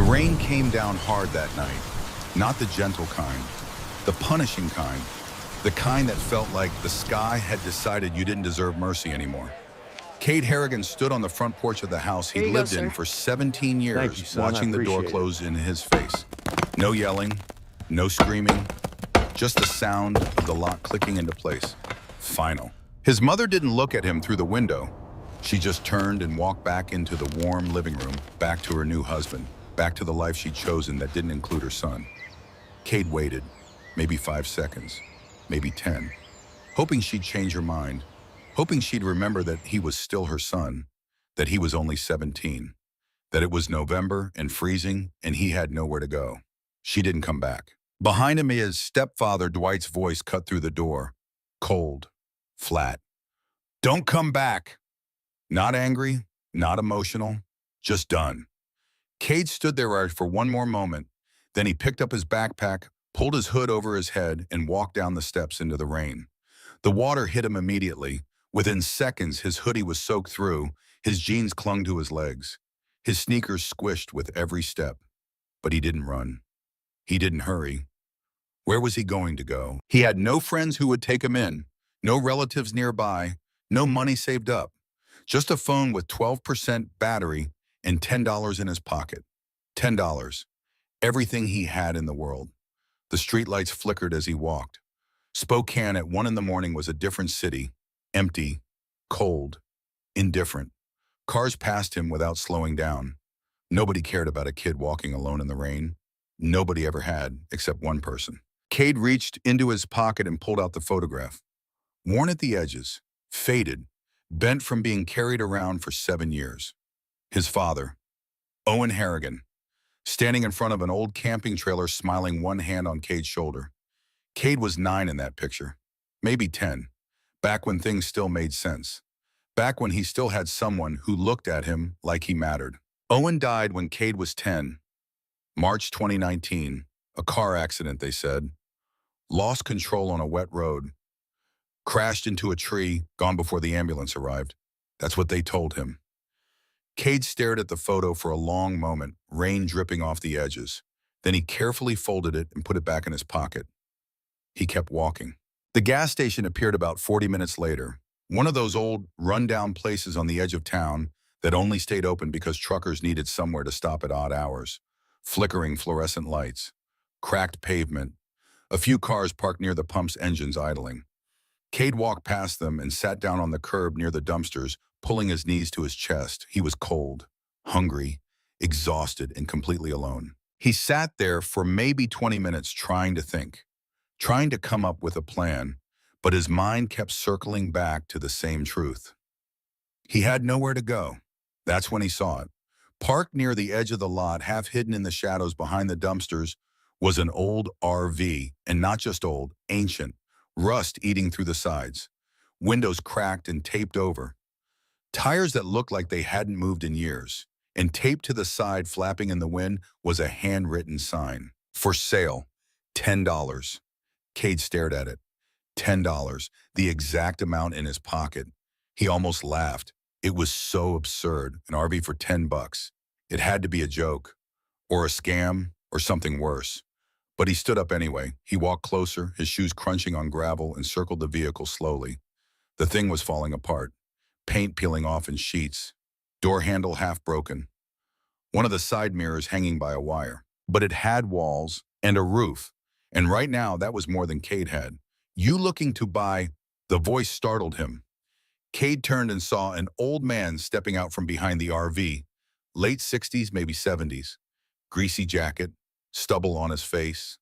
rain came down hard that night, not the gentle kind, the punishing kind, the kind that felt like the sky had decided you didn't deserve mercy anymore. Cade Harrigan stood on the front porch of the house Here he'd you go, lived in sir. for 17 Thank years, you, son. I watching the door appreciate it. close in his face. No yelling, no screaming, just the sound of the lock clicking into place. Final. His mother didn't look at him through the window. She just turned and walked back into the warm living room, back to her new husband, back to the life she'd chosen that didn't include her son. Cade waited, maybe 5 seconds, maybe 10, hoping she'd change her mind, hoping she'd remember that he was still her son, that he was only 17, that it was November and freezing and he had nowhere to go. She didn't come back. Behind him, his stepfather, Dwight's voice cut through the door, cold, flat. Don't come back. Not angry, not emotional, just done. Cade stood there for one more moment. Then he picked up his backpack, pulled his hood over his head, and walked down the steps into the rain. The water hit him immediately. Within seconds, his hoodie was soaked through, his jeans clung to his legs. His sneakers squished with every step. But he didn't run. He didn't hurry. Where was he going to go? He had no friends who would take him in, no relatives nearby, no money saved up. Just a phone with 12% battery and $10 in his pocket. $10. Everything he had in the world. The streetlights flickered as he walked. Spokane at 1 in the morning was a different city. Empty, cold, indifferent. Cars passed him without slowing down. Nobody cared about a kid walking alone in the rain. Nobody ever had, except one person. Cade reached into his pocket and pulled out the photograph. Worn at the edges, faded, bent from being carried around for 7 years. His father, Owen Harrigan, standing in front of an old camping trailer smiling, one hand on Cade's shoulder. Cade was 9 in that picture, maybe 10, back when things still made sense, back when he still had someone who looked at him like he mattered. Owen died when Cade was 10, March 2019, a car accident, they said. Lost control on a wet road. Crashed into a tree, gone before the ambulance arrived. That's what they told him. Cade stared at the photo for a long moment, rain dripping off the edges. Then he carefully folded it and put it back in his pocket. He kept walking. The gas station appeared about 40 minutes later. One of those old, run-down places on the edge of town that only stayed open because truckers needed somewhere to stop at odd hours. Flickering fluorescent lights. Cracked pavement. A few cars parked near the pump's engines idling. Cade walked past them and sat down on the curb near the dumpsters, pulling his knees to his chest. He was cold, hungry, exhausted, and completely alone. He sat there for maybe 20 minutes trying to think, trying to come up with a plan, but his mind kept circling back to the same truth. He had nowhere to go. That's when he saw it. Parked near the edge of the lot, half hidden in the shadows behind the dumpsters, was an old RV, and not just old, ancient, rust eating through the sides, windows cracked and taped over, tires that looked like they hadn't moved in years, and taped to the side, flapping in the wind, was a handwritten sign. For sale, $10. Cade stared at it. $10, the exact amount in his pocket. He almost laughed. It was so absurd, an RV for $10. It had to be a joke, or a scam, or something worse. But he stood up anyway. He walked closer, his shoes crunching on gravel, and circled the vehicle slowly. The thing was falling apart, paint peeling off in sheets, door handle half broken, one of the side mirrors hanging by a wire. But it had walls and a roof, and right now that was more than Cade had. You looking to buy? The voice startled him. Cade turned and saw an old man stepping out from behind the RV, late 60s, maybe 70s, greasy jacket, stubble on his face,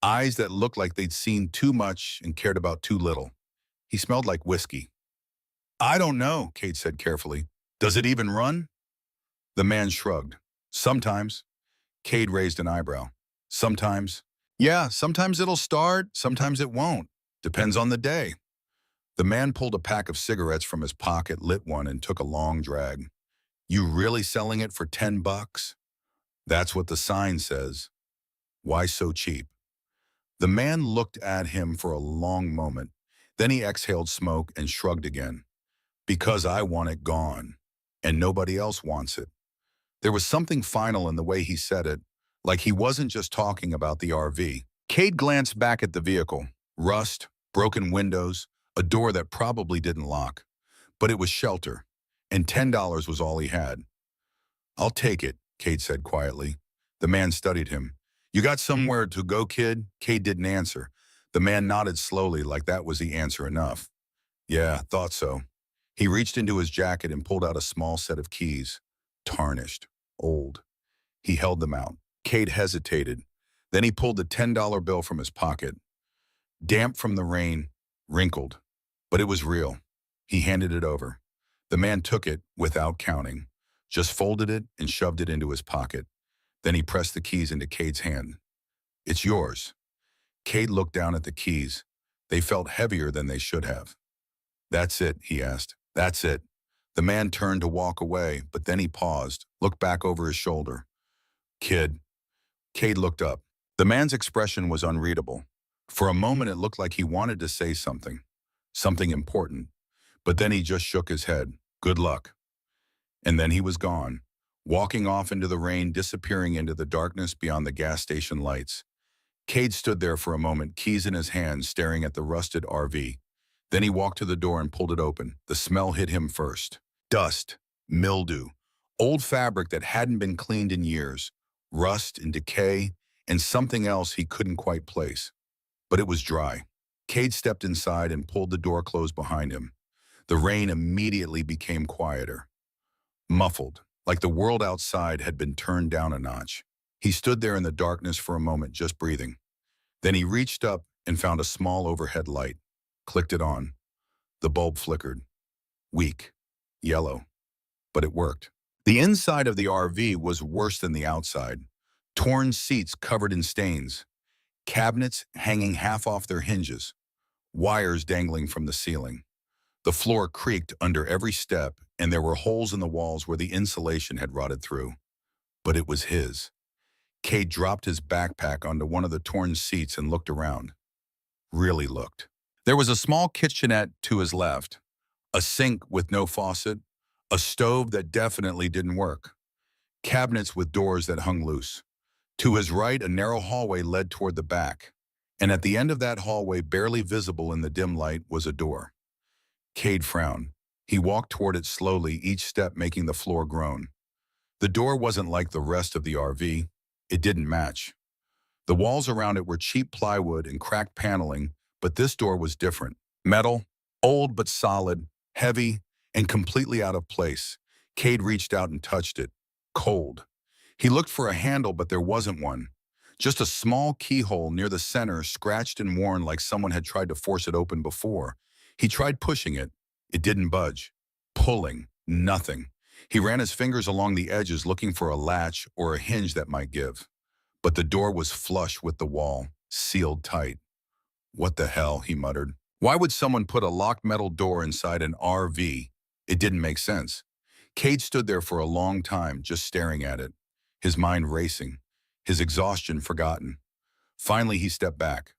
eyes that looked like they'd seen too much and cared about too little. He smelled like whiskey. I don't know, Cade said carefully. Does it even run? The man shrugged. Sometimes. Cade raised an eyebrow. Sometimes. Yeah, sometimes it'll start, sometimes it won't. Depends on the day. The man pulled a pack of cigarettes from his pocket, lit one, and took a long drag. You really selling it for $10? That's what the sign says. Why so cheap? The man looked at him for a long moment. Then he exhaled smoke and shrugged again. Because I want it gone, and nobody else wants it. There was something final in the way he said it, like he wasn't just talking about the RV. Cade glanced back at the vehicle. Rust, broken windows, a door that probably didn't lock. But it was shelter, and $10 was all he had. "I'll take it," Cade said quietly. The man studied him. "You got somewhere to go, kid?" Cade didn't answer. The man nodded slowly, like that was the answer enough. "Yeah, thought so." He reached into his jacket and pulled out a small set of keys. Tarnished. Old. He held them out. Cade hesitated. Then he pulled the $10 bill from his pocket. Damp from the rain, wrinkled. But it was real. He handed it over. The man took it without counting, just folded it and shoved it into his pocket. Then he pressed the keys into Cade's hand. "It's yours." Cade looked down at the keys. They felt heavier than they should have. "That's it?" he asked. "That's it." The man turned to walk away, but then he paused, looked back over his shoulder. "Kid." Cade looked up. The man's expression was unreadable. For a moment it looked like he wanted to say something. Something important. But then he just shook his head. "Good luck." And then he was gone, walking off into the rain, disappearing into the darkness beyond the gas station lights. Cade stood there for a moment, keys in his hand, staring at the rusted RV. Then he walked to the door and pulled it open. The smell hit him first. Dust, mildew, old fabric that hadn't been cleaned in years, rust and decay, and something else he couldn't quite place. But it was dry. Cade stepped inside and pulled the door closed behind him. The rain immediately became quieter. Muffled, like the world outside had been turned down a notch. He stood there in the darkness for a moment, just breathing. Then he reached up and found a small overhead light, clicked it on. The bulb flickered. Weak, yellow, but it worked. The inside of the RV was worse than the outside. Torn seats covered in stains, cabinets hanging half off their hinges, wires dangling from the ceiling. The floor creaked under every step, and there were holes in the walls where the insulation had rotted through. But it was his. Cade dropped his backpack onto one of the torn seats and looked around. Really looked. There was a small kitchenette to his left, a sink with no faucet, a stove that definitely didn't work, cabinets with doors that hung loose. To his right, a narrow hallway led toward the back, and at the end of that hallway, barely visible in the dim light, was a door. Cade frowned. He walked toward it slowly, each step making the floor groan. The door wasn't like the rest of the RV. It didn't match. The walls around it were cheap plywood and cracked paneling, but this door was different. Metal, old but solid, heavy, and completely out of place. Cade reached out and touched it. Cold. He looked for a handle, but there wasn't one. Just a small keyhole near the center, scratched and worn like someone had tried to force it open before. He tried pushing it. It didn't budge. Pulling. Nothing. He ran his fingers along the edges looking for a latch or a hinge that might give. But the door was flush with the wall, sealed tight. "What the hell?" he muttered. Why would someone put a locked metal door inside an RV? It didn't make sense. Cade stood there for a long time, just staring at it, his mind racing, his exhaustion forgotten. Finally, he stepped back.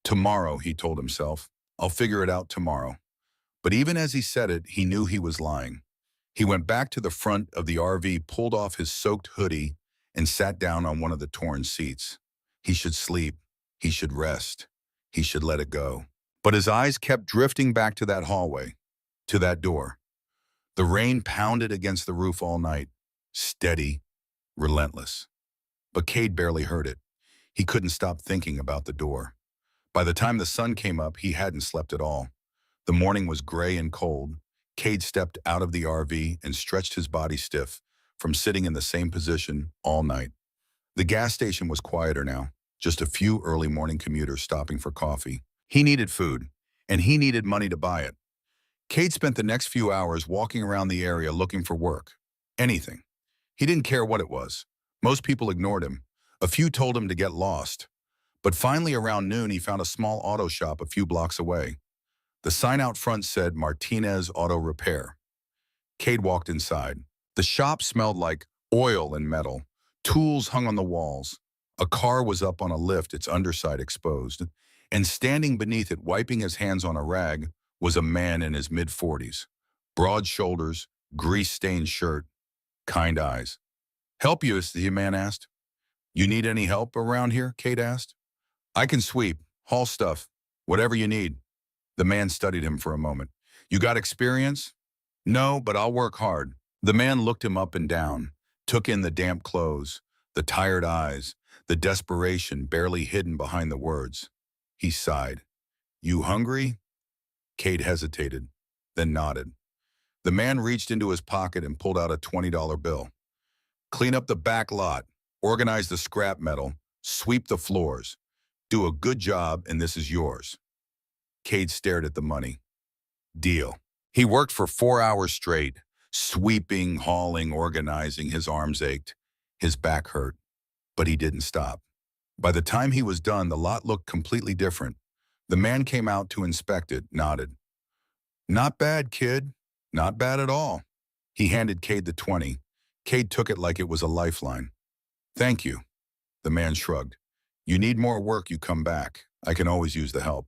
"Tomorrow," he told himself. "I'll figure it out tomorrow." But even as he said it, he knew he was lying. He went back to the front of the RV, pulled off his soaked hoodie, and sat down on one of the torn seats. He should sleep. He should rest. He should let it go. But his eyes kept drifting back to that hallway, to that door. The rain pounded against the roof all night, steady, relentless. But Cade barely heard it. He couldn't stop thinking about the door. By the time the sun came up, he hadn't slept at all. The morning was gray and cold. Cade stepped out of the RV and stretched his body stiff from sitting in the same position all night. The gas station was quieter now, just a few early morning commuters stopping for coffee. He needed food, and he needed money to buy it. Cade spent the next few hours walking around the area looking for work. Anything. He didn't care what it was. Most people ignored him. A few told him to get lost. But finally, around noon, he found a small auto shop a few blocks away. The sign out front said Martinez Auto Repair. Cade walked inside. The shop smelled like oil and metal. Tools hung on the walls. A car was up on a lift, its underside exposed. And standing beneath it, wiping his hands on a rag, was a man in his mid-40s. Broad shoulders, grease-stained shirt, kind eyes. Help you, the man asked. You need any help around here? Cade asked. I can sweep, haul stuff, whatever you need. The man studied him for a moment. You got experience? No, but I'll work hard. The man looked him up and down, took in the damp clothes, the tired eyes, the desperation barely hidden behind the words. He sighed. You hungry? Cade hesitated, then nodded. The man reached into his pocket and pulled out a $20 bill. Clean up the back lot, organize the scrap metal, sweep the floors. Do a good job and this is yours. Cade stared at the money. Deal. He worked for 4 hours straight, sweeping, hauling, organizing. His arms ached. His back hurt. But he didn't stop. By the time he was done, the lot looked completely different. The man came out to inspect it, nodded. Not bad, kid. Not bad at all. He handed Cade the 20. Cade took it like it was a lifeline. Thank you. The man shrugged. You need more work, you come back. I can always use the help.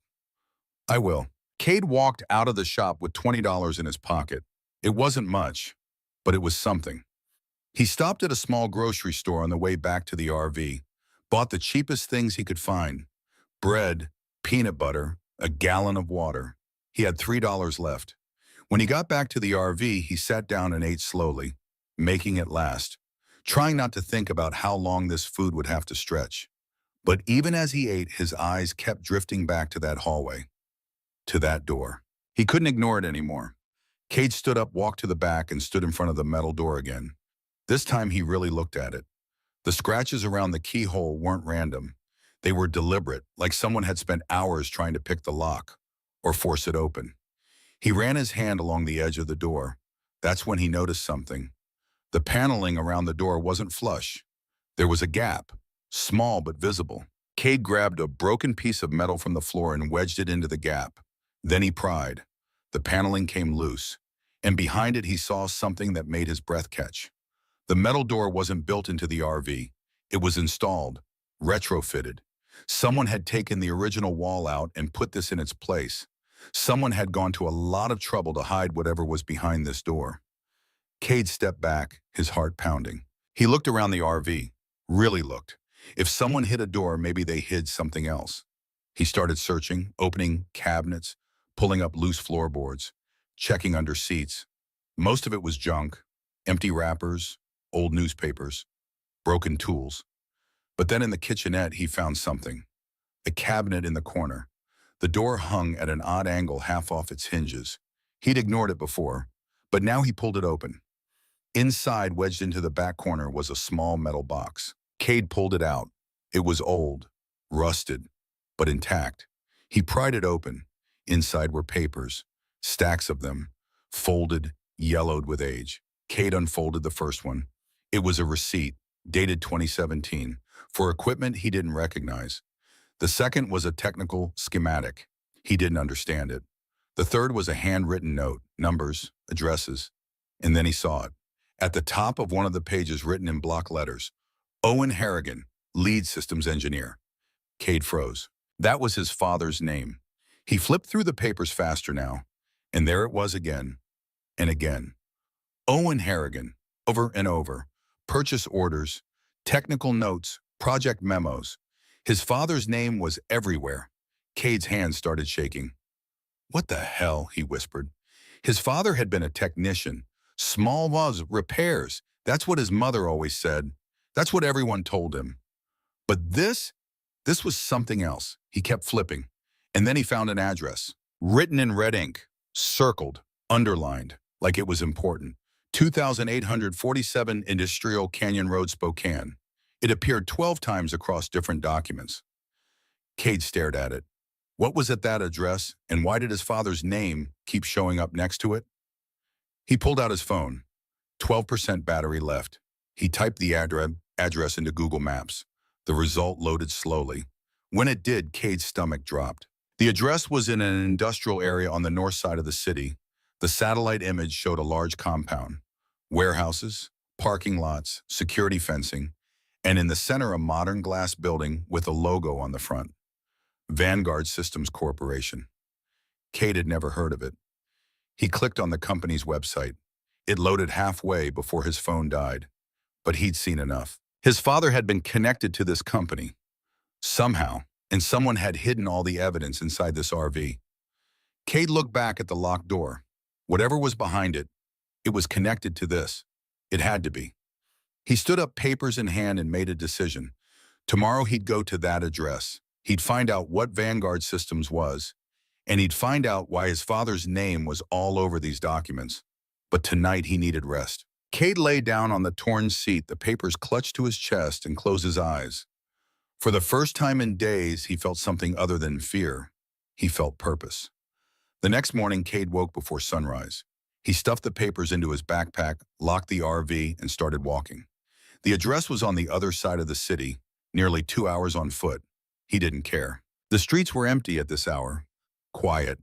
I will. Cade walked out of the shop with $20 in his pocket. It wasn't much, but it was something. He stopped at a small grocery store on the way back to the RV, bought the cheapest things he could find. Bread, peanut butter, a gallon of water. He had $3 left. When he got back to the RV, he sat down and ate slowly, making it last, trying not to think about how long this food would have to stretch. But even as he ate, his eyes kept drifting back to that hallway, to that door. He couldn't ignore it anymore. Cade stood up, walked to the back, and stood in front of the metal door again. This time he really looked at it. The scratches around the keyhole weren't random. They were deliberate, like someone had spent hours trying to pick the lock or force it open. He ran his hand along the edge of the door. That's when he noticed something. The paneling around the door wasn't flush. There was a gap, small but visible. Cade grabbed a broken piece of metal from the floor and wedged it into the gap. Then he pried. The paneling came loose, and behind it he saw something that made his breath catch. The metal door wasn't built into the RV. It was installed, retrofitted. Someone had taken the original wall out and put this in its place. Someone had gone to a lot of trouble to hide whatever was behind this door. Cade stepped back, his heart pounding. He looked around the RV, really looked. If someone hid a door, maybe they hid something else. He started searching, opening cabinets, pulling up loose floorboards, checking under seats. Most of it was junk, empty wrappers, old newspapers, broken tools. But then in the kitchenette, he found something. A cabinet in the corner. The door hung at an odd angle half off its hinges. He'd ignored it before, but now he pulled it open. Inside, wedged into the back corner, was a small metal box. Cade pulled it out. It was old, rusted, but intact. He pried it open. Inside were papers, stacks of them, folded, yellowed with age. Cade unfolded the first one. It was a receipt, dated 2017, for equipment he didn't recognize. The second was a technical schematic. He didn't understand it. The third was a handwritten note, numbers, addresses. And then he saw it. At the top of one of the pages, written in block letters, Owen Harrigan, lead systems engineer. Cade froze. That was his father's name. He flipped through the papers faster now, and there it was again, and again. Owen Harrigan, over and over. Purchase orders, technical notes, project memos. His father's name was everywhere. Cade's hands started shaking. What the hell, he whispered. His father had been a technician. Small was repairs. That's what his mother always said. That's what everyone told him. But this was something else. He kept flipping. And then he found an address, written in red ink, circled, underlined, like it was important. 2847 Industrial Canyon Road, Spokane. It appeared 12 times across different documents. Cade stared at it. What was at that address, and why did his father's name keep showing up next to it? He pulled out his phone. 12% battery left. He typed the address into Google Maps. The result loaded slowly. When it did, Cade's stomach dropped. The address was in an industrial area on the north side of the city. The satellite image showed a large compound, warehouses, parking lots, security fencing, and in the center a modern glass building with a logo on the front. Vanguard Systems Corporation. Cade had never heard of it. He clicked on the company's website. It loaded halfway before his phone died. but he'd seen enough. His father had been connected to this company, somehow, and someone had hidden all the evidence inside this RV. Cade looked back at the locked door. Whatever was behind it, it was connected to this. It had to be. He stood up, papers in hand, and made a decision. Tomorrow he'd go to that address. He'd find out what Vanguard Systems was, and he'd find out why his father's name was all over these documents. But tonight he needed rest. Cade lay down on the torn seat, the papers clutched to his chest, and closed his eyes. For the first time in days, he felt something other than fear. He felt purpose. The next morning, Cade woke before sunrise. He stuffed the papers into his backpack, locked the RV, and started walking. The address was on the other side of the city, nearly 2 hours on foot. He didn't care. The streets were empty at this hour. Quiet.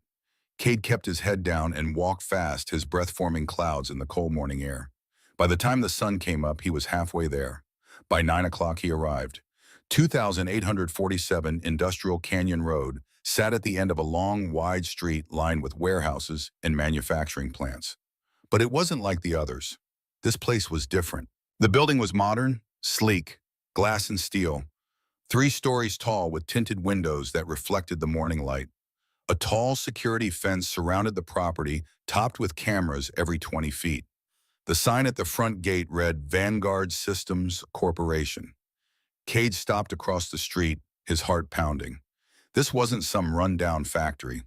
Cade kept his head down and walked fast, his breath forming clouds in the cold morning air. By the time the sun came up, he was halfway there. By 9 o'clock, he arrived. 2847 Industrial Canyon Road sat at the end of a long, wide street lined with warehouses and manufacturing plants. But it wasn't like the others. This place was different. The building was modern, sleek, glass and steel, 3 stories tall with tinted windows that reflected the morning light. A tall security fence surrounded the property, topped with cameras every 20 feet. The sign at the front gate read Vanguard Systems Corporation. Cade stopped across the street, his heart pounding. This wasn't some rundown factory.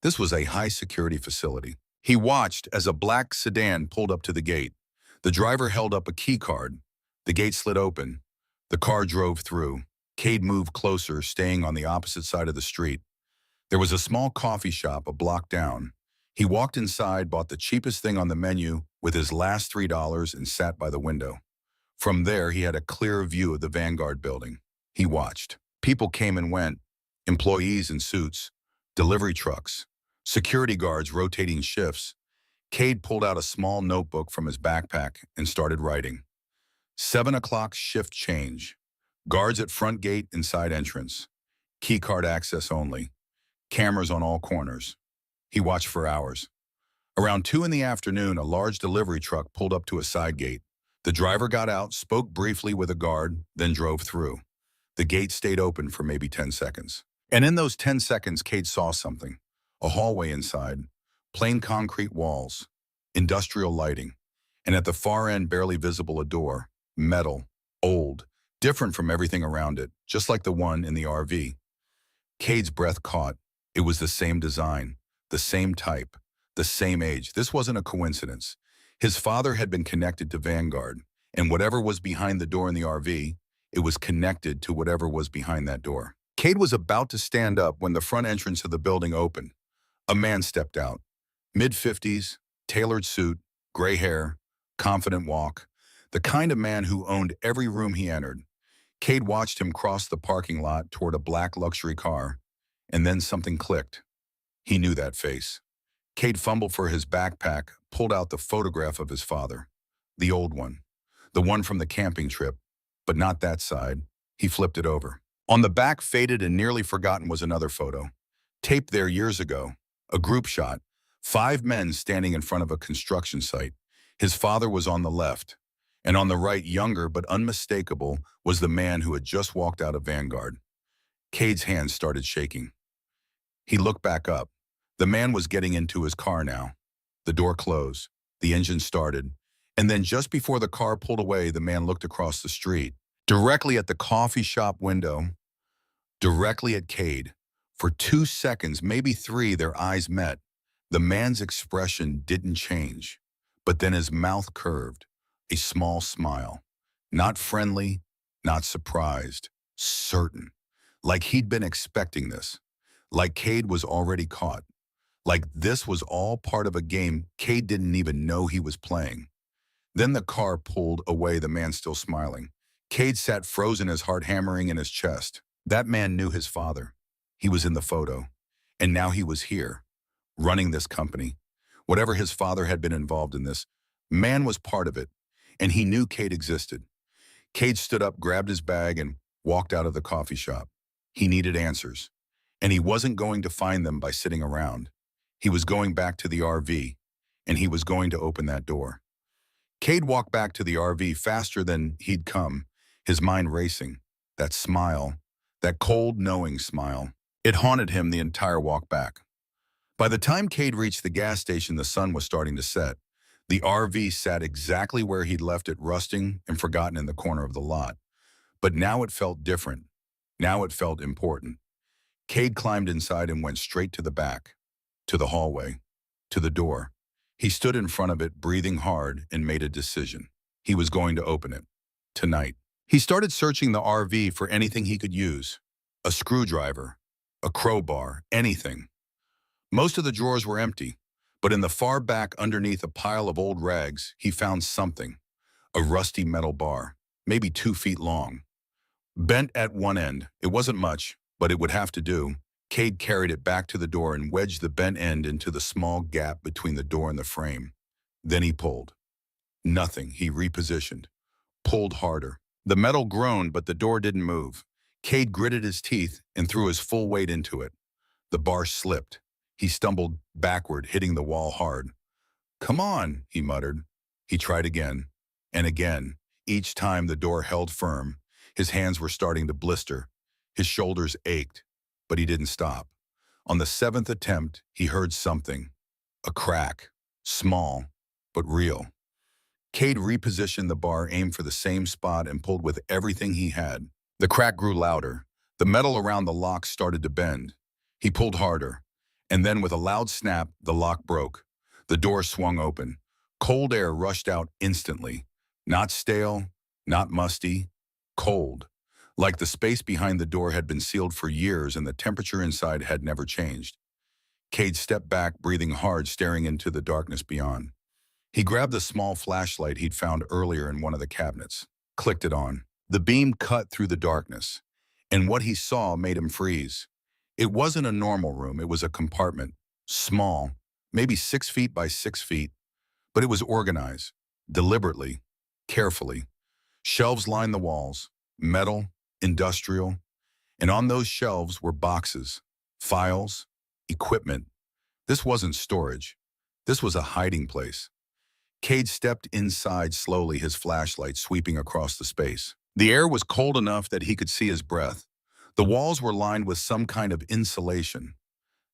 This was a high-security facility. He watched as a black sedan pulled up to the gate. The driver held up a key card. The gate slid open. The car drove through. Cade moved closer, staying on the opposite side of the street. There was a small coffee shop a block down. He walked inside, bought the cheapest thing on the menu with his last $3, and sat by the window. From there, he had a clear view of the Vanguard building. He watched. People came and went, employees in suits, delivery trucks, security guards rotating shifts. Cade pulled out a small notebook from his backpack and started writing. 7 o'clock shift change. Guards at front gate and side entrance. Key card access only. Cameras on all corners. He watched for hours. Around 2 in the afternoon, a large delivery truck pulled up to a side gate. The driver got out, spoke briefly with a guard, then drove through. The gate stayed open for maybe 10 seconds. And in those 10 seconds, Cade saw something. A hallway inside, plain concrete walls, industrial lighting, and at the far end, barely visible, a door, metal, old, different from everything around it, just like the one in the RV. Cade's breath caught. It was the same design, the same type, the same age. This wasn't a coincidence. His father had been connected to Vanguard, and whatever was behind the door in the RV, it was connected to whatever was behind that door. Cade was about to stand up when the front entrance of the building opened. A man stepped out. Mid-50s, tailored suit, gray hair, confident walk. The kind of man who owned every room he entered. Cade watched him cross the parking lot toward a black luxury car, and then something clicked. He knew that face. Cade fumbled for his backpack, pulled out the photograph of his father. The old one. The one from the camping trip. But not that side. He flipped it over. On the back, faded and nearly forgotten, was another photo. Taped there years ago. A group shot. 5 men standing in front of a construction site. His father was on the left. And on the right, younger but unmistakable, was the man who had just walked out of Vanguard. Cade's hands started shaking. He looked back up. The man was getting into his car now. The door closed. The engine started. And then just before the car pulled away, the man looked across the street, directly at the coffee shop window, directly at Cade. For 2 seconds, maybe 3, their eyes met. The man's expression didn't change, but then his mouth curved, a small smile. Not friendly, not surprised, certain. Like he'd been expecting this. Like Cade was already caught. Like this was all part of a game Cade didn't even know he was playing. Then the car pulled away, the man still smiling. Cade sat frozen, his heart hammering in his chest. That man knew his father. He was in the photo. And now he was here, running this company. Whatever his father had been involved in, this man was part of it. And he knew Cade existed. Cade stood up, grabbed his bag, and walked out of the coffee shop. He needed answers. And he wasn't going to find them by sitting around. He was going back to the RV, and he was going to open that door. Cade walked back to the RV faster than he'd come, his mind racing. That smile, that cold, knowing smile, it haunted him the entire walk back. By the time Cade reached the gas station, the sun was starting to set. The RV sat exactly where he'd left it, rusting and forgotten in the corner of the lot. But now it felt different. Now it felt important. Cade climbed inside and went straight to the back, to the hallway, to the door. He stood in front of it, breathing hard, and made a decision. He was going to open it. Tonight. He started searching the RV for anything he could use. A screwdriver, a crowbar, anything. Most of the drawers were empty, but in the far back underneath a pile of old rags, he found something. A rusty metal bar, maybe 2 feet long. Bent at one end, it wasn't much, but it would have to do. Cade carried it back to the door and wedged the bent end into the small gap between the door and the frame. Then he pulled. Nothing. He repositioned. Pulled harder. The metal groaned, but the door didn't move. Cade gritted his teeth and threw his full weight into it. The bar slipped. He stumbled backward, hitting the wall hard. "Come on," he muttered. He tried again, and again. Each time the door held firm. His hands were starting to blister. His shoulders ached, but he didn't stop. On the 7th attempt, he heard something. A crack. Small, but real. Cade repositioned the bar, aimed for the same spot, and pulled with everything he had. The crack grew louder. The metal around the lock started to bend. He pulled harder, and then with a loud snap, the lock broke. The door swung open. Cold air rushed out instantly. Not stale, not musty, cold. Like the space behind the door had been sealed for years and the temperature inside had never changed. Cade stepped back, breathing hard, staring into the darkness beyond. He grabbed the small flashlight he'd found earlier in one of the cabinets, clicked it on. The beam cut through the darkness, and what he saw made him freeze. It wasn't a normal room, it was a compartment. Small, maybe 6 feet by 6 feet, but it was organized, deliberately, carefully. Shelves lined the walls, metal, industrial, and on those shelves were boxes, files, equipment. This wasn't storage. This was a hiding place. Cade stepped inside slowly, his flashlight sweeping across the space. The air was cold enough that he could see his breath. The walls were lined with some kind of insulation,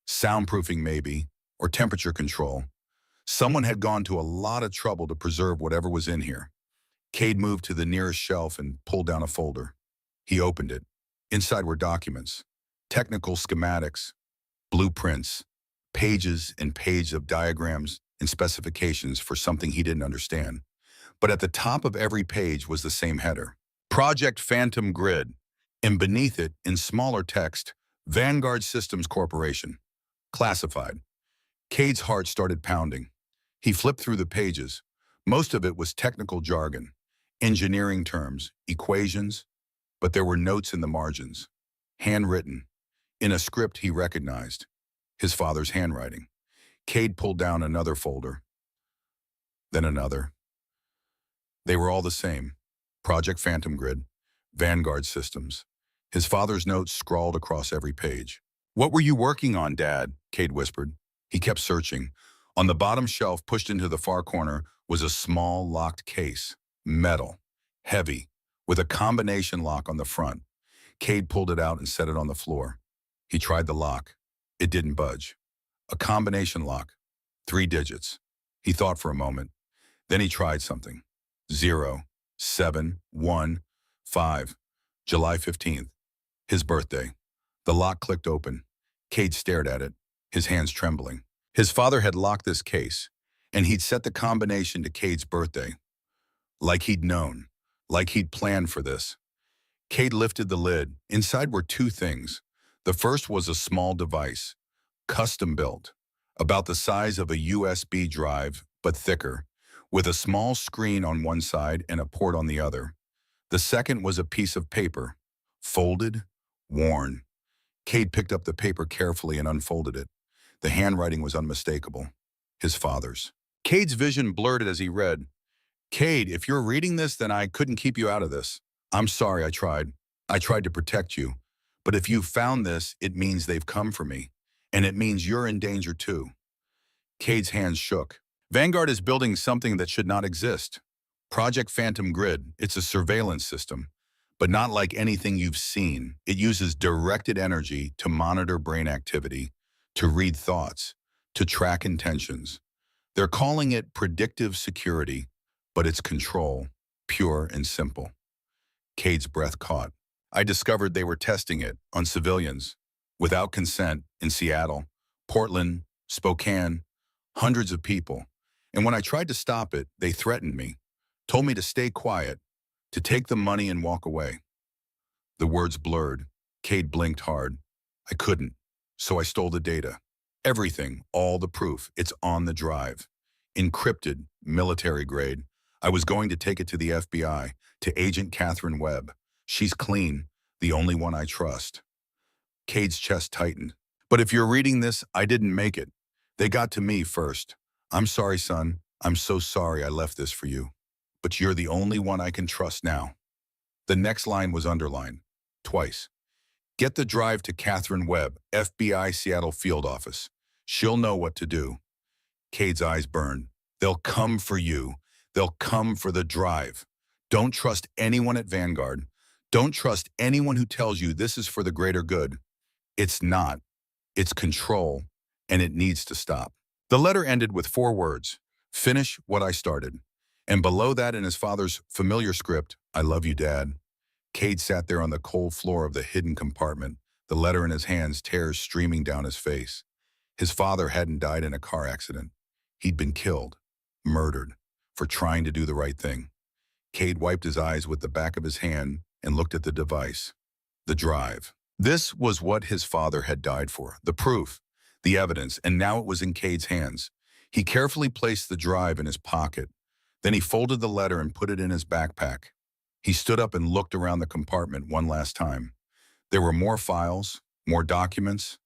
soundproofing maybe, or temperature control. Someone had gone to a lot of trouble to preserve whatever was in here. Cade moved to the nearest shelf and pulled down a folder. He opened it. Inside were documents, technical schematics, blueprints, pages and pages of diagrams and specifications for something he didn't understand. But at the top of every page was the same header, Project Phantom Grid, and beneath it, in smaller text, Vanguard Systems Corporation, classified. Cade's heart started pounding. He flipped through the pages. Most of it was technical jargon, engineering terms, equations, but there were notes in the margins, handwritten, in a script he recognized, his father's handwriting. Cade pulled down another folder, then another. They were all the same, Project Phantom Grid, Vanguard Systems. His father's notes scrawled across every page. "What were you working on, Dad?" Cade whispered. He kept searching. On the bottom shelf, pushed into the far corner, was a small locked case, metal, heavy, with a combination lock on the front. Cade pulled it out and set it on the floor. He tried the lock. It didn't budge. A combination lock, 3 digits. He thought for a moment. Then he tried something. 0, 7, 1, 5, July 15th, his birthday. The lock clicked open. Cade stared at it, his hands trembling. His father had locked this case, and he'd set the combination to Cade's birthday. Like he'd known, like he'd planned for this. Cade lifted the lid. Inside were 2 things. The first was a small device, custom-built, about the size of a USB drive, but thicker, with a small screen on one side and a port on the other. The second was a piece of paper, folded, worn. Cade picked up the paper carefully and unfolded it. The handwriting was unmistakable, his father's. Cade's vision blurred as he read, "Cade, if you're reading this, then I couldn't keep you out of this. I'm sorry, I tried. I tried to protect you. But if you found this, it means they've come for me. And it means you're in danger too." Cade's hands shook. "Vanguard is building something that should not exist." Project Phantom Grid, it's a surveillance system, but not like anything you've seen. It uses directed energy to monitor brain activity, to read thoughts, to track intentions. They're calling it predictive security, but it's control, pure and simple. Cade's breath caught. I discovered they were testing it on civilians, without consent, in Seattle, Portland, Spokane, hundreds of people. And when I tried to stop it, they threatened me, told me to stay quiet, to take the money and walk away. The words blurred. Cade blinked hard. I couldn't, so I stole the data. Everything, all the proof, it's on the drive. Encrypted, military grade. I was going to take it to the FBI, to Agent Catherine Webb. She's clean, the only one I trust. Cade's chest tightened. But if you're reading this, I didn't make it. They got to me first. I'm sorry, son. I'm so sorry I left this for you. But you're the only one I can trust now. The next line was underlined, twice. Get the drive to Catherine Webb, FBI Seattle Field Office. She'll know what to do. Cade's eyes burned. They'll come for you. They'll come for the drive. Don't trust anyone at Vanguard. Don't trust anyone who tells you this is for the greater good. It's not. It's control, and it needs to stop. The letter ended with 4 words, finish what I started. And below that in his father's familiar script, I love you, Dad. Cade sat there on the cold floor of the hidden compartment, the letter in his hands, tears streaming down his face. His father hadn't died in a car accident. He'd been killed, murdered, for trying to do the right thing. Cade wiped his eyes with the back of his hand and looked at the device, the drive. This was what his father had died for, the proof, the evidence, and now it was in Cade's hands. He carefully placed the drive in his pocket. Then he folded the letter and put it in his backpack. He stood up and looked around the compartment one last time. There were more files, more documents,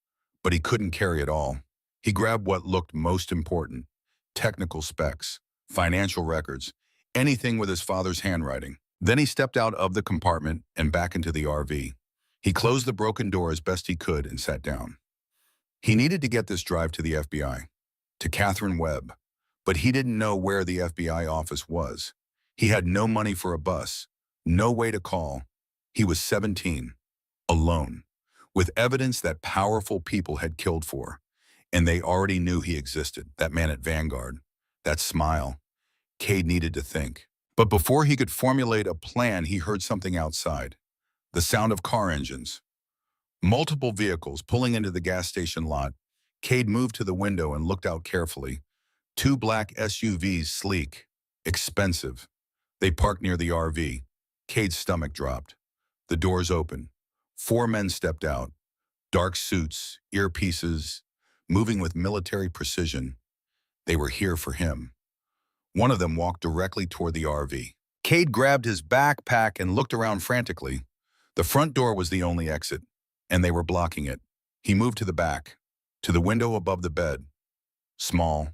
but he couldn't carry it all. He grabbed what looked most important, technical specs, financial records, anything with his father's handwriting. Then he stepped out of the compartment and back into the RV. He closed the broken door as best he could and sat down. He needed to get this drive to the FBI, to Catherine Webb, but he didn't know where the FBI office was. He had no money for a bus, no way to call. He was 17, alone, with evidence that powerful people had killed for, and they already knew he existed, that man at Vanguard, that smile. Cade needed to think. But before he could formulate a plan, he heard something outside. The sound of car engines. Multiple vehicles pulling into the gas station lot. Cade moved to the window and looked out carefully. 2 black SUVs, sleek, expensive. They parked near the RV. Cade's stomach dropped. The doors opened. 4 men stepped out. Dark suits, earpieces, moving with military precision. They were here for him. One of them walked directly toward the RV. Cade grabbed his backpack and looked around frantically. The front door was the only exit, and they were blocking it. He moved to the back, to the window above the bed. Small,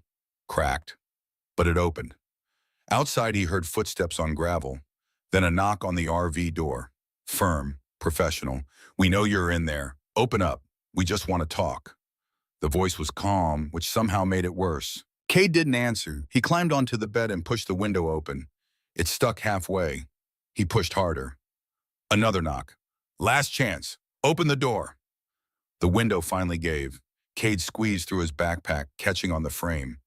cracked, but it opened. Outside, he heard footsteps on gravel, then a knock on the RV door. Firm, professional. We know you're in there. Open up. We just want to talk. The voice was calm, which somehow made it worse. Cade didn't answer. He climbed onto the bed and pushed the window open. It stuck halfway. He pushed harder. Another knock. Last chance. Open the door. The window finally gave. Cade squeezed through his backpack, catching on the frame.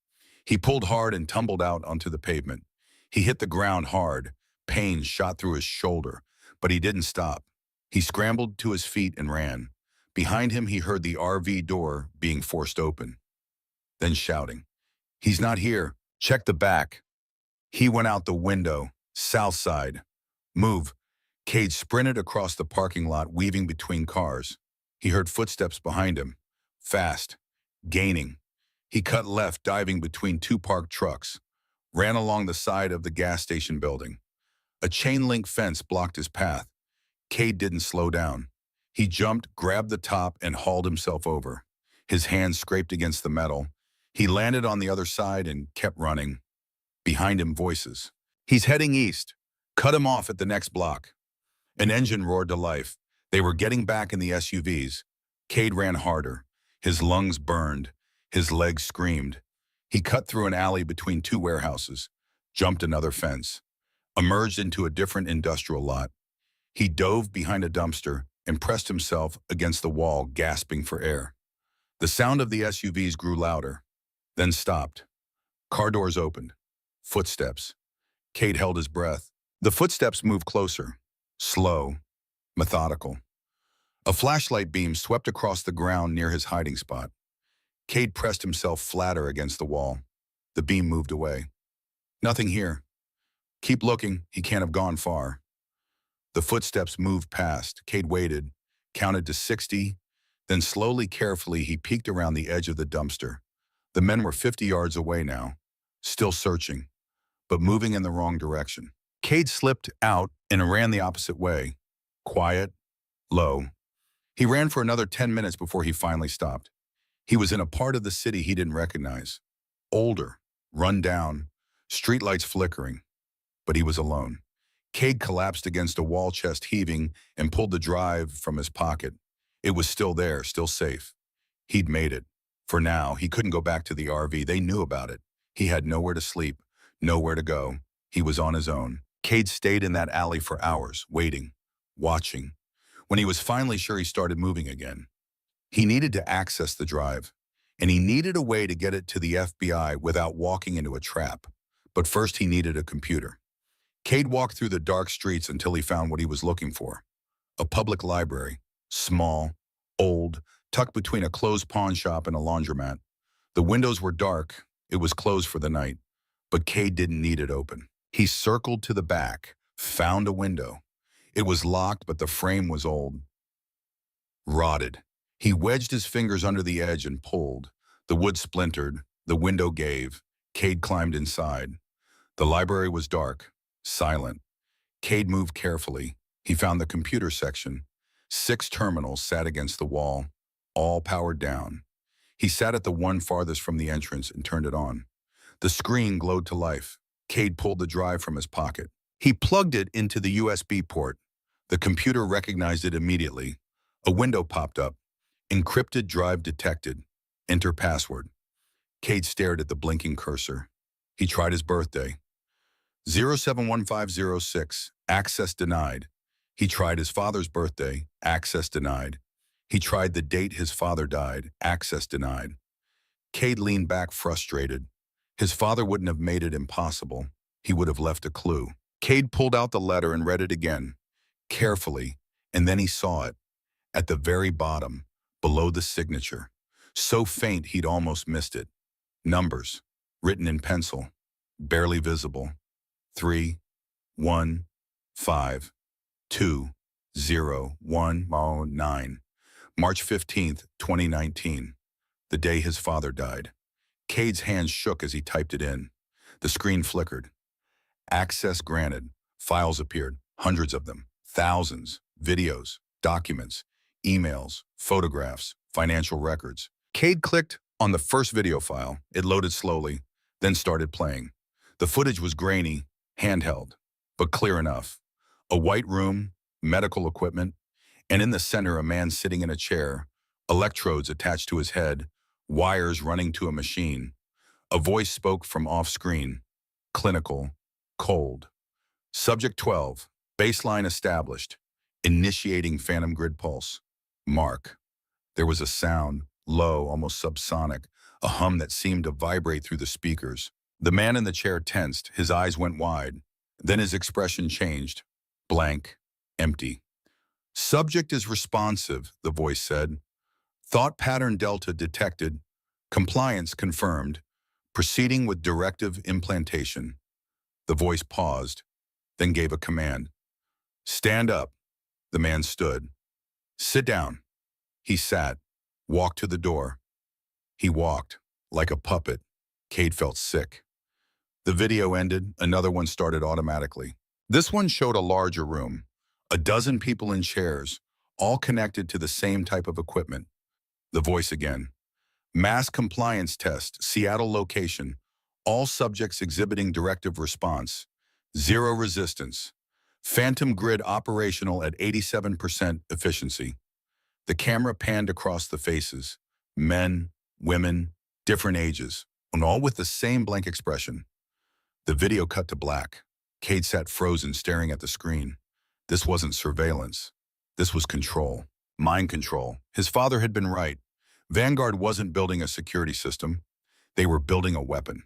He pulled hard and tumbled out onto the pavement. He hit the ground hard. Pain shot through his shoulder, but he didn't stop. He scrambled to his feet and ran. Behind him, he heard the RV door being forced open. Then shouting, "He's not here. Check the back." He went out the window, south side. Move. Cade sprinted across the parking lot, weaving between cars. He heard footsteps behind him. Fast. Gaining. He cut left, diving between 2 parked trucks. Ran along the side of the gas station building. A chain-link fence blocked his path. Cade didn't slow down. He jumped, grabbed the top, and hauled himself over. His hands scraped against the metal. He landed on the other side and kept running. Behind him, voices. He's heading east. Cut him off at the next block. An engine roared to life. They were getting back in the SUVs. Cade ran harder. His lungs burned. His legs screamed. He cut through an alley between 2 warehouses, jumped another fence. emerged into a different industrial lot. He dove behind a dumpster and pressed himself against the wall, gasping for air. The sound of the SUVs grew louder, then stopped. Car doors opened. Footsteps. Cade held his breath. The footsteps moved closer, slow, methodical. A flashlight beam swept across the ground near his hiding spot. Cade pressed himself flatter against the wall. The beam moved away. Nothing here. Keep looking, he can't have gone far. The footsteps moved past. Cade waited, counted to 60, then slowly, carefully, he peeked around the edge of the dumpster. The men were 50 yards away now, still searching, but moving in the wrong direction. Cade slipped out and ran the opposite way. Quiet, low. He ran for another 10 minutes before he finally stopped. He was in a part of the city he didn't recognize. Older, run down, streetlights flickering. But he was alone. Cade collapsed against a wall, chest heaving, and pulled the drive from his pocket. It was still there, still safe. He'd made it. For now, he couldn't go back to the RV. They knew about it. He had nowhere to sleep, nowhere to go. He was on his own. Cade stayed in that alley for hours, waiting, watching. When he was finally sure, he started moving again. He needed to access the drive, and he needed a way to get it to the FBI without walking into a trap. But first, he needed a computer. Cade walked through the dark streets until he found what he was looking for. A public library, small, old, tucked between a closed pawn shop and a laundromat. The windows were dark. It was closed for the night, but Cade didn't need it open. He circled to the back, found a window. It was locked, but the frame was old, rotted. He wedged his fingers under the edge and pulled. The wood splintered. The window gave. Cade climbed inside. The library was dark, silent. Cade moved carefully. He found the computer section. 6 terminals sat against the wall, all powered down. He sat at the one farthest from the entrance and turned it on. The screen glowed to life. Cade pulled the drive from his pocket. He plugged it into the USB port. The computer recognized it immediately. A window popped up. Encrypted drive detected. Enter password. Cade stared at the blinking cursor. He tried his birthday. 071506, access denied. He tried his father's birthday, access denied. He tried the date his father died, access denied. Cade leaned back frustrated. His father wouldn't have made it impossible. He would have left a clue. Cade pulled out the letter and read it again, carefully, and then he saw it, at the very bottom, below the signature. So faint he'd almost missed it. Numbers, written in pencil, barely visible. 3, 1, 5, 2, 0, 1, 9. March 15th, 2019, the day his father died. Cade's hands shook as he typed it in. The screen flickered. Access granted. Files appeared, hundreds of them, thousands, videos, documents, emails, photographs, financial records. Cade clicked on the first video file. It loaded slowly, then started playing. The footage was grainy, handheld, but clear enough. A white room, medical equipment, and in the center a man sitting in a chair, electrodes attached to his head, wires running to a machine. A voice spoke from off-screen, clinical, cold. Subject 12, baseline established, initiating phantom grid pulse. Mark. There was a sound, low, almost subsonic, a hum that seemed to vibrate through the speakers. The man in the chair tensed, his eyes went wide. Then his expression changed. Blank, empty. Subject is responsive, the voice said. Thought pattern delta detected. Compliance confirmed. Proceeding with directive implantation. The voice paused, then gave a command. Stand up. The man stood. Sit down. He sat, walked to the door. He walked, like a puppet. Cade felt sick. The video ended, another one started automatically. This one showed a larger room, a dozen people in chairs, all connected to the same type of equipment. The voice again. Mass compliance test, Seattle location. All subjects exhibiting directive response. 0 resistance. Phantom grid operational at 87% efficiency. The camera panned across the faces. Men, women, different ages, and all with the same blank expression. The video cut to black. Cade sat frozen, staring at the screen. This wasn't surveillance. This was control. Mind control. His father had been right. Vanguard wasn't building a security system. They were building a weapon.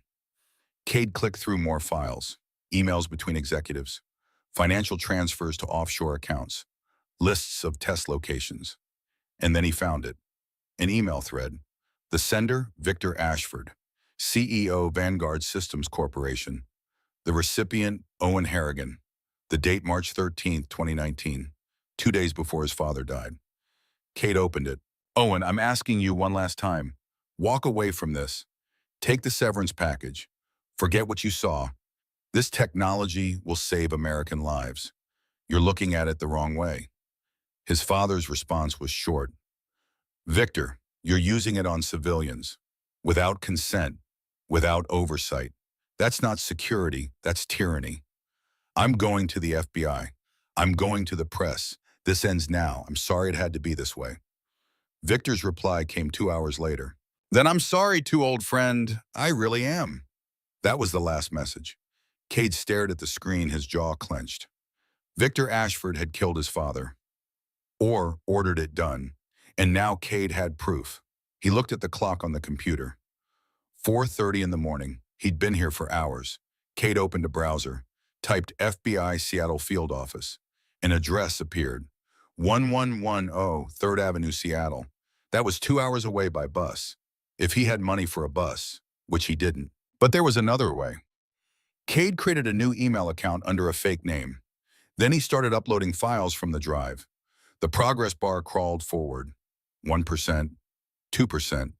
Cade clicked through more files. Emails between executives. Financial transfers to offshore accounts. Lists of test locations. And then he found it. An email thread. The sender, Victor Ashford, CEO, Vanguard Systems Corporation. The recipient, Owen Harrigan. The date, March 13th, 2019, 2 days before his father died. Cade opened it. Owen, I'm asking you one last time. Walk away from this. Take the severance package. Forget what you saw. This technology will save American lives. You're looking at it the wrong way. His father's response was short. Victor, you're using it on civilians. Without consent. Without oversight. That's not security, that's tyranny. I'm going to the FBI. I'm going to the press. This ends now. I'm sorry it had to be this way. Victor's reply came 2 hours later. Then I'm sorry, too, old friend. I really am. That was the last message. Cade stared at the screen, his jaw clenched. Victor Ashford had killed his father. Or ordered it done. And now Cade had proof. He looked at the clock on the computer. 4:30 in the morning. He'd been here for hours. Cade opened a browser, typed FBI Seattle Field Office. An address appeared. 1110 3rd Avenue, Seattle. That was 2 hours away by bus. If he had money for a bus, which he didn't. But there was another way. Cade created a new email account under a fake name. Then he started uploading files from the drive. The progress bar crawled forward. 1%, 2%.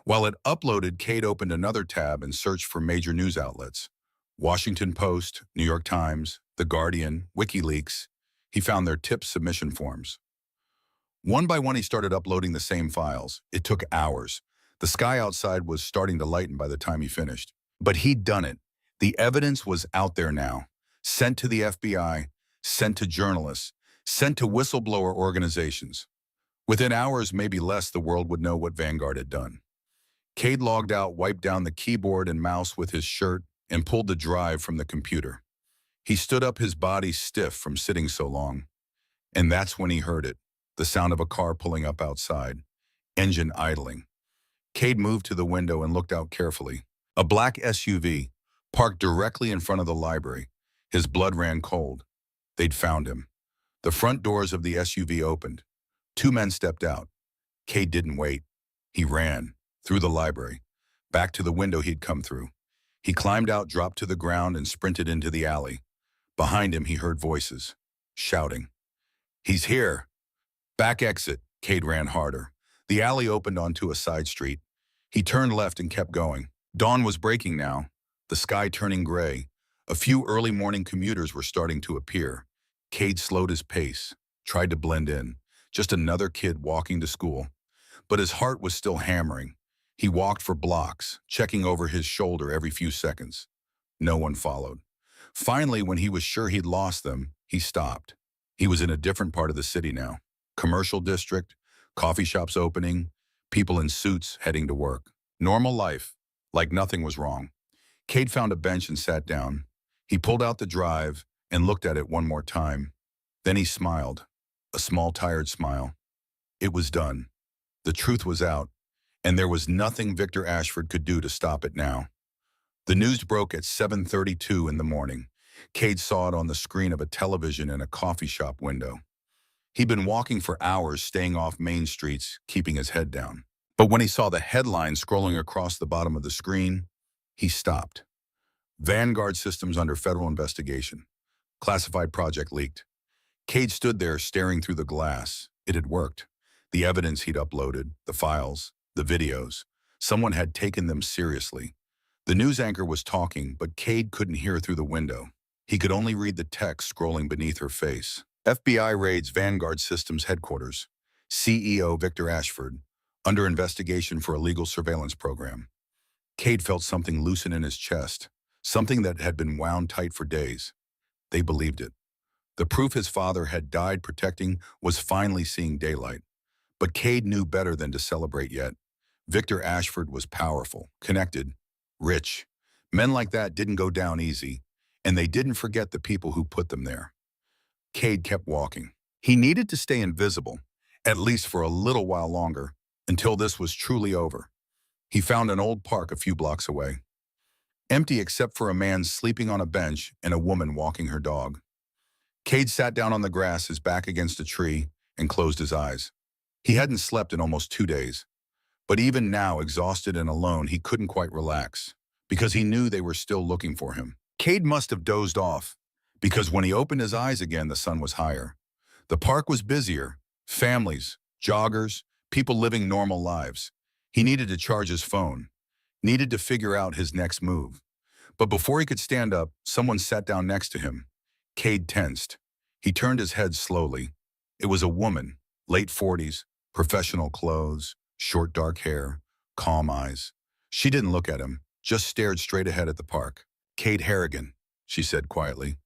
While it uploaded, Cade opened another tab and searched for major news outlets. Washington Post, New York Times, The Guardian, WikiLeaks. He found their tip submission forms. One by one, he started uploading the same files. It took hours. The sky outside was starting to lighten by the time he finished. But he'd done it. The evidence was out there now. Sent to the FBI, sent to journalists, sent to whistleblower organizations. Within hours, maybe less, the world would know what Vanguard had done. Cade logged out, wiped down the keyboard and mouse with his shirt, and pulled the drive from the computer. He stood up, his body stiff from sitting so long. And that's when he heard it, the sound of a car pulling up outside, engine idling. Cade moved to the window and looked out carefully. A black SUV, parked directly in front of the library. His blood ran cold. They'd found him. The front doors of the SUV opened. 2 men stepped out. Cade didn't wait. He ran. Through the library, back to the window he'd come through. He climbed out, dropped to the ground, and sprinted into the alley. Behind him, he heard voices, shouting. He's here. Back exit. Cade ran harder. The alley opened onto a side street. He turned left and kept going. Dawn was breaking now, the sky turning gray. A few early morning commuters were starting to appear. Cade slowed his pace, tried to blend in. Just another kid walking to school. But his heart was still hammering. He walked for blocks, checking over his shoulder every few seconds. No one followed. Finally, when he was sure he'd lost them, he stopped. He was in a different part of the city now. Commercial district, coffee shops opening, people in suits heading to work. Normal life, like nothing was wrong. Cade found a bench and sat down. He pulled out the drive and looked at it one more time. Then he smiled, a small, tired smile. It was done. The truth was out. And there was nothing Victor Ashford could do to stop it now. The news broke at 7:32 in the morning. Cade saw it on the screen of a television in a coffee shop window. He'd been walking for hours, staying off main streets, keeping his head down. But when he saw the headline scrolling across the bottom of the screen, he stopped. Vanguard Systems under federal investigation. Classified project leaked. Cade stood there staring through the glass. It had worked. The evidence he'd uploaded, the files, the videos. Someone had taken them seriously. The news anchor was talking, but Cade couldn't hear through the window. He could only read the text scrolling beneath her face. FBI raids Vanguard Systems headquarters. CEO Victor Ashford, under investigation for illegal surveillance program. Cade felt something loosen in his chest, something that had been wound tight for days. They believed it. The proof his father had died protecting was finally seeing daylight. But Cade knew better than to celebrate yet. Victor Ashford was powerful, connected, rich. Men like that didn't go down easy. and they didn't forget the people who put them there. Cade kept walking. He needed to stay invisible, at least for a little while longer, until this was truly over. He found an old park a few blocks away, empty except for a man sleeping on a bench and a woman walking her dog. Cade sat down on the grass, his back against a tree, and closed his eyes. He hadn't slept in almost 2 days, but even now, exhausted and alone, he couldn't quite relax, because he knew they were still looking for him. Cade must have dozed off, because when he opened his eyes again, the sun was higher. The park was busier. Families, joggers, people living normal lives. He needed to charge his phone, needed to figure out his next move. But before he could stand up, someone sat down next to him. Cade tensed. He turned his head slowly. It was a woman, late 40s, professional clothes, short dark hair, calm eyes. She didn't look at him, just stared straight ahead at the park. "Cade Harrigan," she said quietly.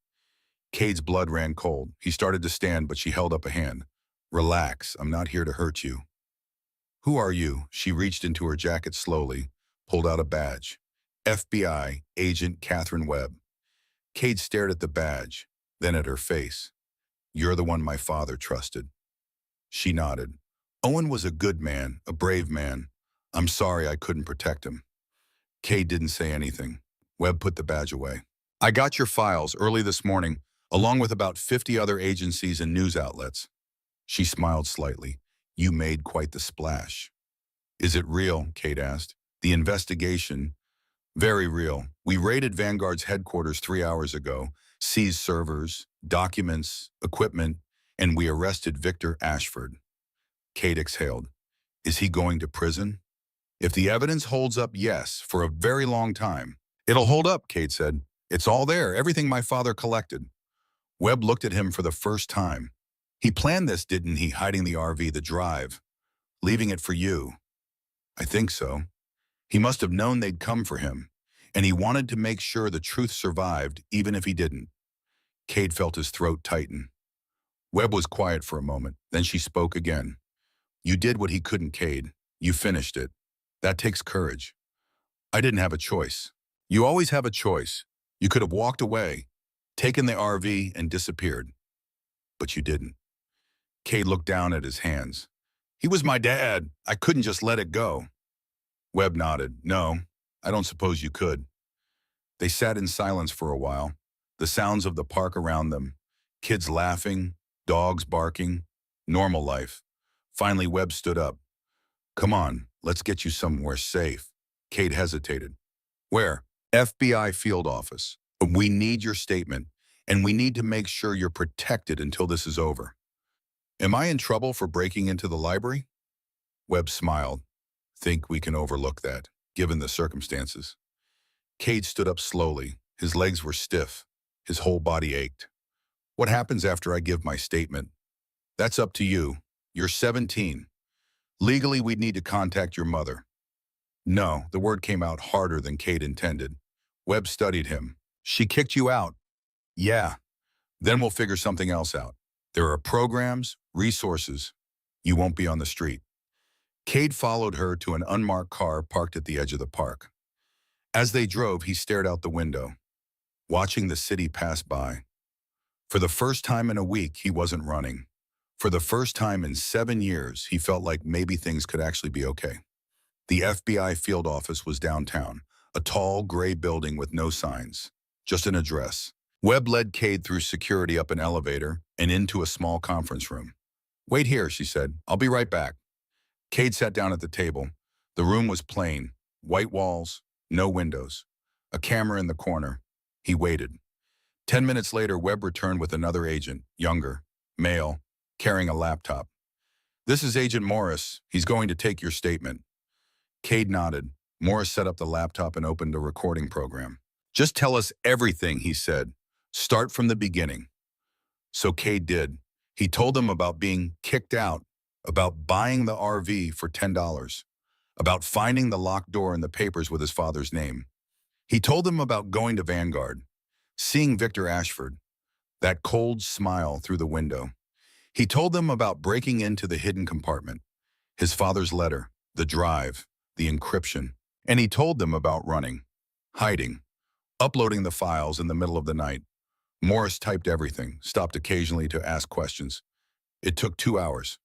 Cade's blood ran cold. He started to stand, but she held up a hand. "Relax, I'm not here to hurt you." "Who are you?" She reached into her jacket slowly, pulled out a badge. "FBI Agent Catherine Webb." Cade stared at the badge, then at her face. "You're the one my father trusted." She nodded. "Owen was a good man, a brave man. I'm sorry I couldn't protect him." Cade didn't say anything. Webb put the badge away. "I got your files early this morning, along with about 50 other agencies and news outlets." She smiled slightly. "You made quite the splash." "Is it real?" Cade asked. "The investigation?" "Very real. We raided Vanguard's headquarters 3 hours ago, seized servers, documents, equipment, and we arrested Victor Ashford." Cade exhaled. "Is he going to prison?" "If the evidence holds up, yes, for a very long time." "It'll hold up," Cade said. "It's all there, everything my father collected." Webb looked at him for the first time. "He planned this, didn't he, hiding the RV, the drive, leaving it for you?" "I think so. He must have known they'd come for him, and he wanted to make sure the truth survived, even if he didn't." Cade felt his throat tighten. Webb was quiet for a moment, then she spoke again. "You did what he couldn't, Cade. You finished it. That takes courage." "I didn't have a choice." "You always have a choice. You could have walked away, taken the RV, and disappeared. But you didn't." Cade looked down at his hands. "He was my dad. I couldn't just let it go." Webb nodded. "No, I don't suppose you could." They sat in silence for a while, the sounds of the park around them, kids laughing, dogs barking, normal life. Finally, Webb stood up. "Come on, let's get you somewhere safe." Cade hesitated. "Where?" "FBI field office. We need your statement, and we need to make sure you're protected until this is over." "Am I in trouble for breaking into the library?" Webb smiled. "Think we can overlook that, given the circumstances." Cade stood up slowly. His legs were stiff. His whole body ached. "What happens after I give my statement?" "That's up to you. You're 17. Legally, we'd need to contact your mother." "No," the word came out harder than Cade intended. Webb studied him. "She kicked you out?" "Yeah. Then we'll figure something else out. There are programs, resources. You won't be on the street." Cade followed her to an unmarked car parked at the edge of the park. As they drove, he stared out the window, watching the city pass by. For the first time in a week, he wasn't running. For the first time in 7 years, he felt like maybe things could actually be okay. The FBI field office was downtown, a tall, gray building with no signs, just an address. Webb led Cade through security up an elevator and into a small conference room. "Wait here," she said. "I'll be right back." Cade sat down at the table. The room was plain, white walls, no windows, a camera in the corner. He waited. 10 minutes later, Webb returned with another agent, younger, male, carrying a laptop. "This is Agent Morris. He's going to take your statement." Cade nodded. Morris set up the laptop and opened a recording program. "Just tell us everything," he said. "Start from the beginning." So Cade did. He told them about being kicked out, about buying the RV for $10, about finding the locked door in the papers with his father's name. He told them about going to Vanguard, seeing Victor Ashford, that cold smile through the window. He told them about breaking into the hidden compartment, his father's letter, the drive, the encryption. And he told them about running, hiding, uploading the files in the middle of the night. Morris typed everything, stopped occasionally to ask questions. It took 2 hours.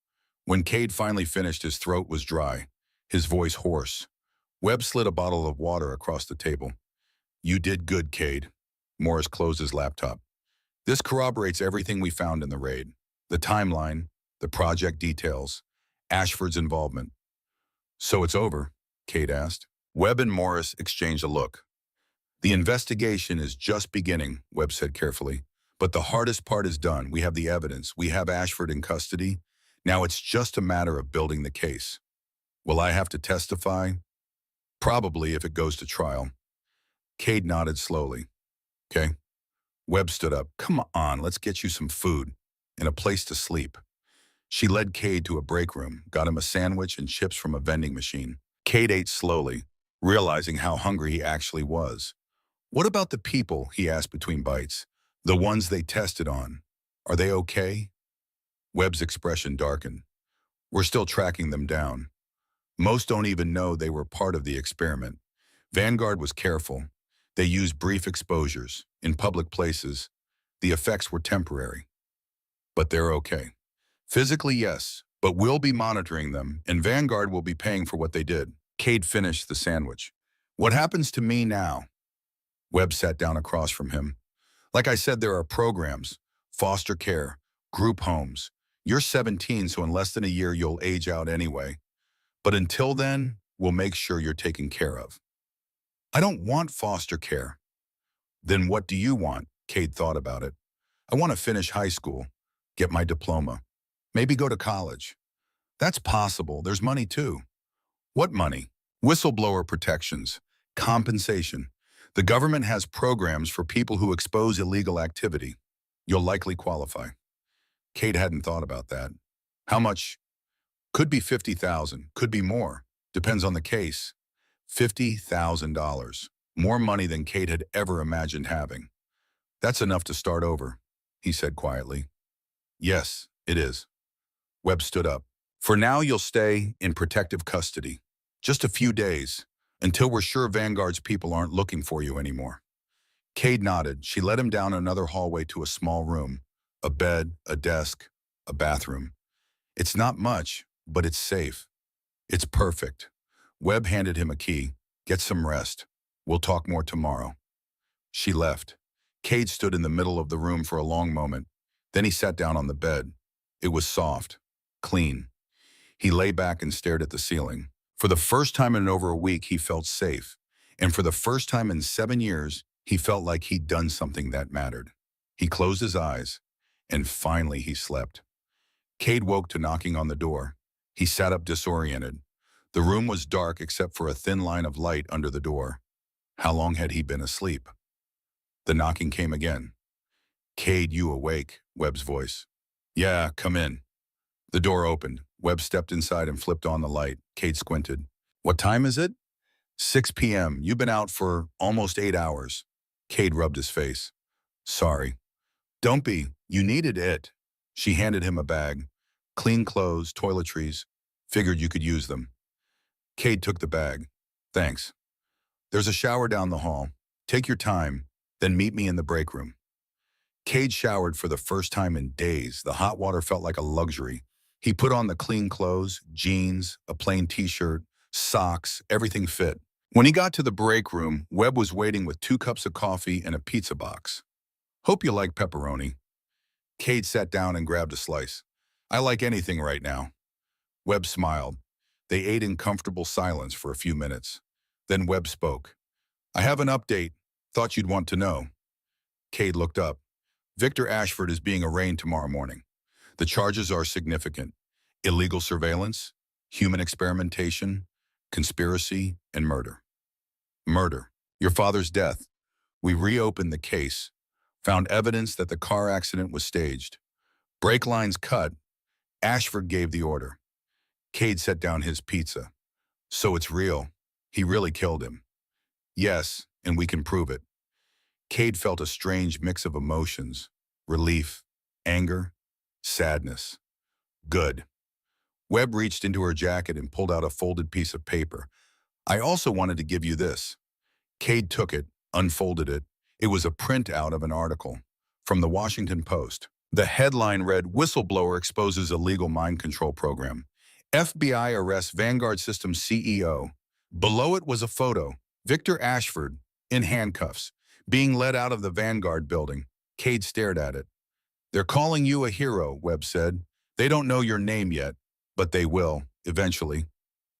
When Cade finally finished, his throat was dry, his voice hoarse. Webb slid a bottle of water across the table. You did good, Cade. Morris closed his laptop. This corroborates everything we found in the raid. The timeline, the project details, Ashford's involvement. So it's over? Cade asked. Webb and Morris exchanged a look. The investigation is just beginning, Webb said carefully. But the hardest part is done. We have the evidence. We have Ashford in custody. Now it's just a matter of building the case. Will I have to testify? Probably if it goes to trial. Cade nodded slowly. Okay. Webb stood up. Come on, let's get you some food and a place to sleep. She led Cade to a break room, got him a sandwich and chips from a vending machine. Cade ate slowly, realizing how hungry he actually was. What about the people, he asked between bites. The ones they tested on. Are they okay? Webb's expression darkened. We're still tracking them down. Most don't even know they were part of the experiment. Vanguard was careful. They used brief exposures. In public places, the effects were temporary. But they're okay. Physically, yes, but we'll be monitoring them, and Vanguard will be paying for what they did. Cade finished the sandwich. What happens to me now? Webb sat down across from him. Like I said, there are programs, foster care, group homes. You're 17, so in less than a year, you'll age out anyway. But until then, we'll make sure you're taken care of. I don't want foster care. Then what do you want? Cade thought about it. I want to finish high school, get my diploma, maybe go to college. That's possible. There's money too. What money? Whistleblower protections, compensation. The government has programs for people who expose illegal activity. You'll likely qualify. Cade hadn't thought about that. How much? Could be $50,000, could be more. Depends on the case. $50,000. More money than Cade had ever imagined having. That's enough to start over, he said quietly. Yes, it is. Webb stood up. For now, you'll stay in protective custody. Just a few days, until we're sure Vanguard's people aren't looking for you anymore. Cade nodded. She led him down another hallway to a small room. A bed, a desk, a bathroom. It's not much, but it's safe. It's perfect. Webb handed him a key. Get some rest. We'll talk more tomorrow. She left. Cade stood in the middle of the room for a long moment. Then he sat down on the bed. It was soft, clean. He lay back and stared at the ceiling. For the first time in over a week, he felt safe. And for the first time in 7 years, he felt like he'd done something that mattered. He closed his eyes, and finally he slept. Cade woke to knocking on the door. He sat up disoriented. The room was dark except for a thin line of light under the door. How long had he been asleep? The knocking came again. Cade, you awake? Webb's voice. Yeah, come in. The door opened. Webb stepped inside and flipped on the light. Cade squinted. What time is it? 6 p.m. You've been out for almost 8 hours. Cade rubbed his face. Sorry. Don't be. You needed it. She handed him a bag. Clean clothes, toiletries. Figured you could use them. Cade took the bag. Thanks. There's a shower down the hall. Take your time, then meet me in the break room. Cade showered for the first time in days. The hot water felt like a luxury. He put on the clean clothes, jeans, a plain t-shirt, socks, everything fit. When he got to the break room, Webb was waiting with 2 cups of coffee and a pizza box. Hope you like pepperoni. Cade sat down and grabbed a slice. I like anything right now. Webb smiled. They ate in comfortable silence for a few minutes. Then Webb spoke. I have an update. Thought you'd want to know. Cade looked up. Victor Ashford is being arraigned tomorrow morning. The charges are significant. Illegal surveillance, human experimentation, conspiracy, and murder. Murder. Your father's death. We reopened the case. Found evidence that the car accident was staged. Brake lines cut. Ashford gave the order. Cade set down his pizza. So it's real. He really killed him. Yes, and we can prove it. Cade felt a strange mix of emotions. Relief, anger, sadness. Good. Webb reached into her jacket and pulled out a folded piece of paper. I also wanted to give you this. Cade took it, unfolded it. It was a printout of an article from the Washington Post. The headline read, "Whistleblower exposes illegal mind control program. FBI arrests Vanguard Systems CEO." Below it was a photo, Victor Ashford, in handcuffs, being led out of the Vanguard building. Cade stared at it. "They're calling you a hero," Webb said. "They don't know your name yet, but they will, eventually."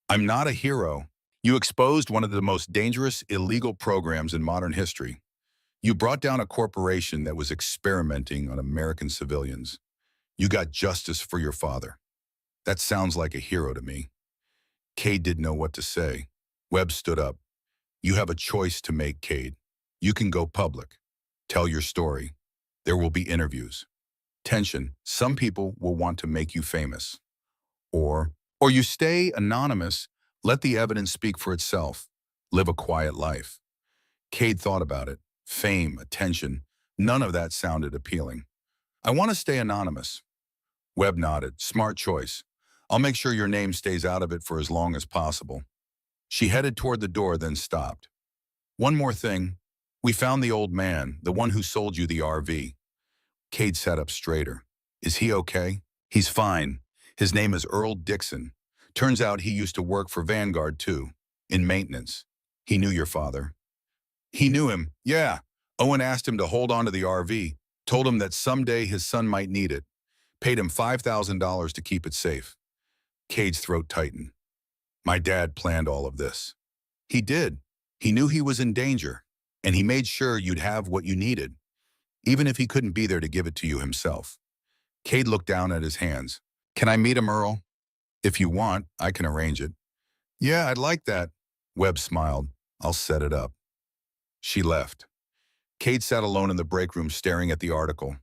"I'm not a hero. You exposed one of the most dangerous, illegal programs in modern history. You brought down a corporation that was experimenting on American civilians. You got justice for your father. That sounds like a hero to me." Cade didn't know what to say. Webb stood up. "You have a choice to make, Cade. You can go public. Tell your story. There will be interviews. Tension. Some people will want to make you famous. Or, or you stay anonymous, let the evidence speak for itself. Live a quiet life." Cade thought about it. Fame, attention, none of that sounded appealing. "I want to stay anonymous." Webb nodded. "Smart choice. I'll make sure your name stays out of it for as long as possible." She headed toward the door, then stopped. "One more thing. We found the old man, the one who sold you the RV." Cade sat up straighter. "Is he okay?" "He's fine. His name is Earl Dixon. Turns out he used to work for Vanguard too, in maintenance. He knew your father." "He knew him, yeah. Owen asked him to hold on to the RV, told him that someday his son might need it. Paid him $5,000 to keep it safe." Cade's throat tightened. "My dad planned all of this." "He did. He knew he was in danger, and he made sure you'd have what you needed, even if he couldn't be there to give it to you himself." Cade looked down at his hands. "Can I meet him, Earl?" "If you want, I can arrange it." "Yeah, I'd like that." Webb smiled. "I'll set it up." She left. Cade sat alone in the break room staring at the article.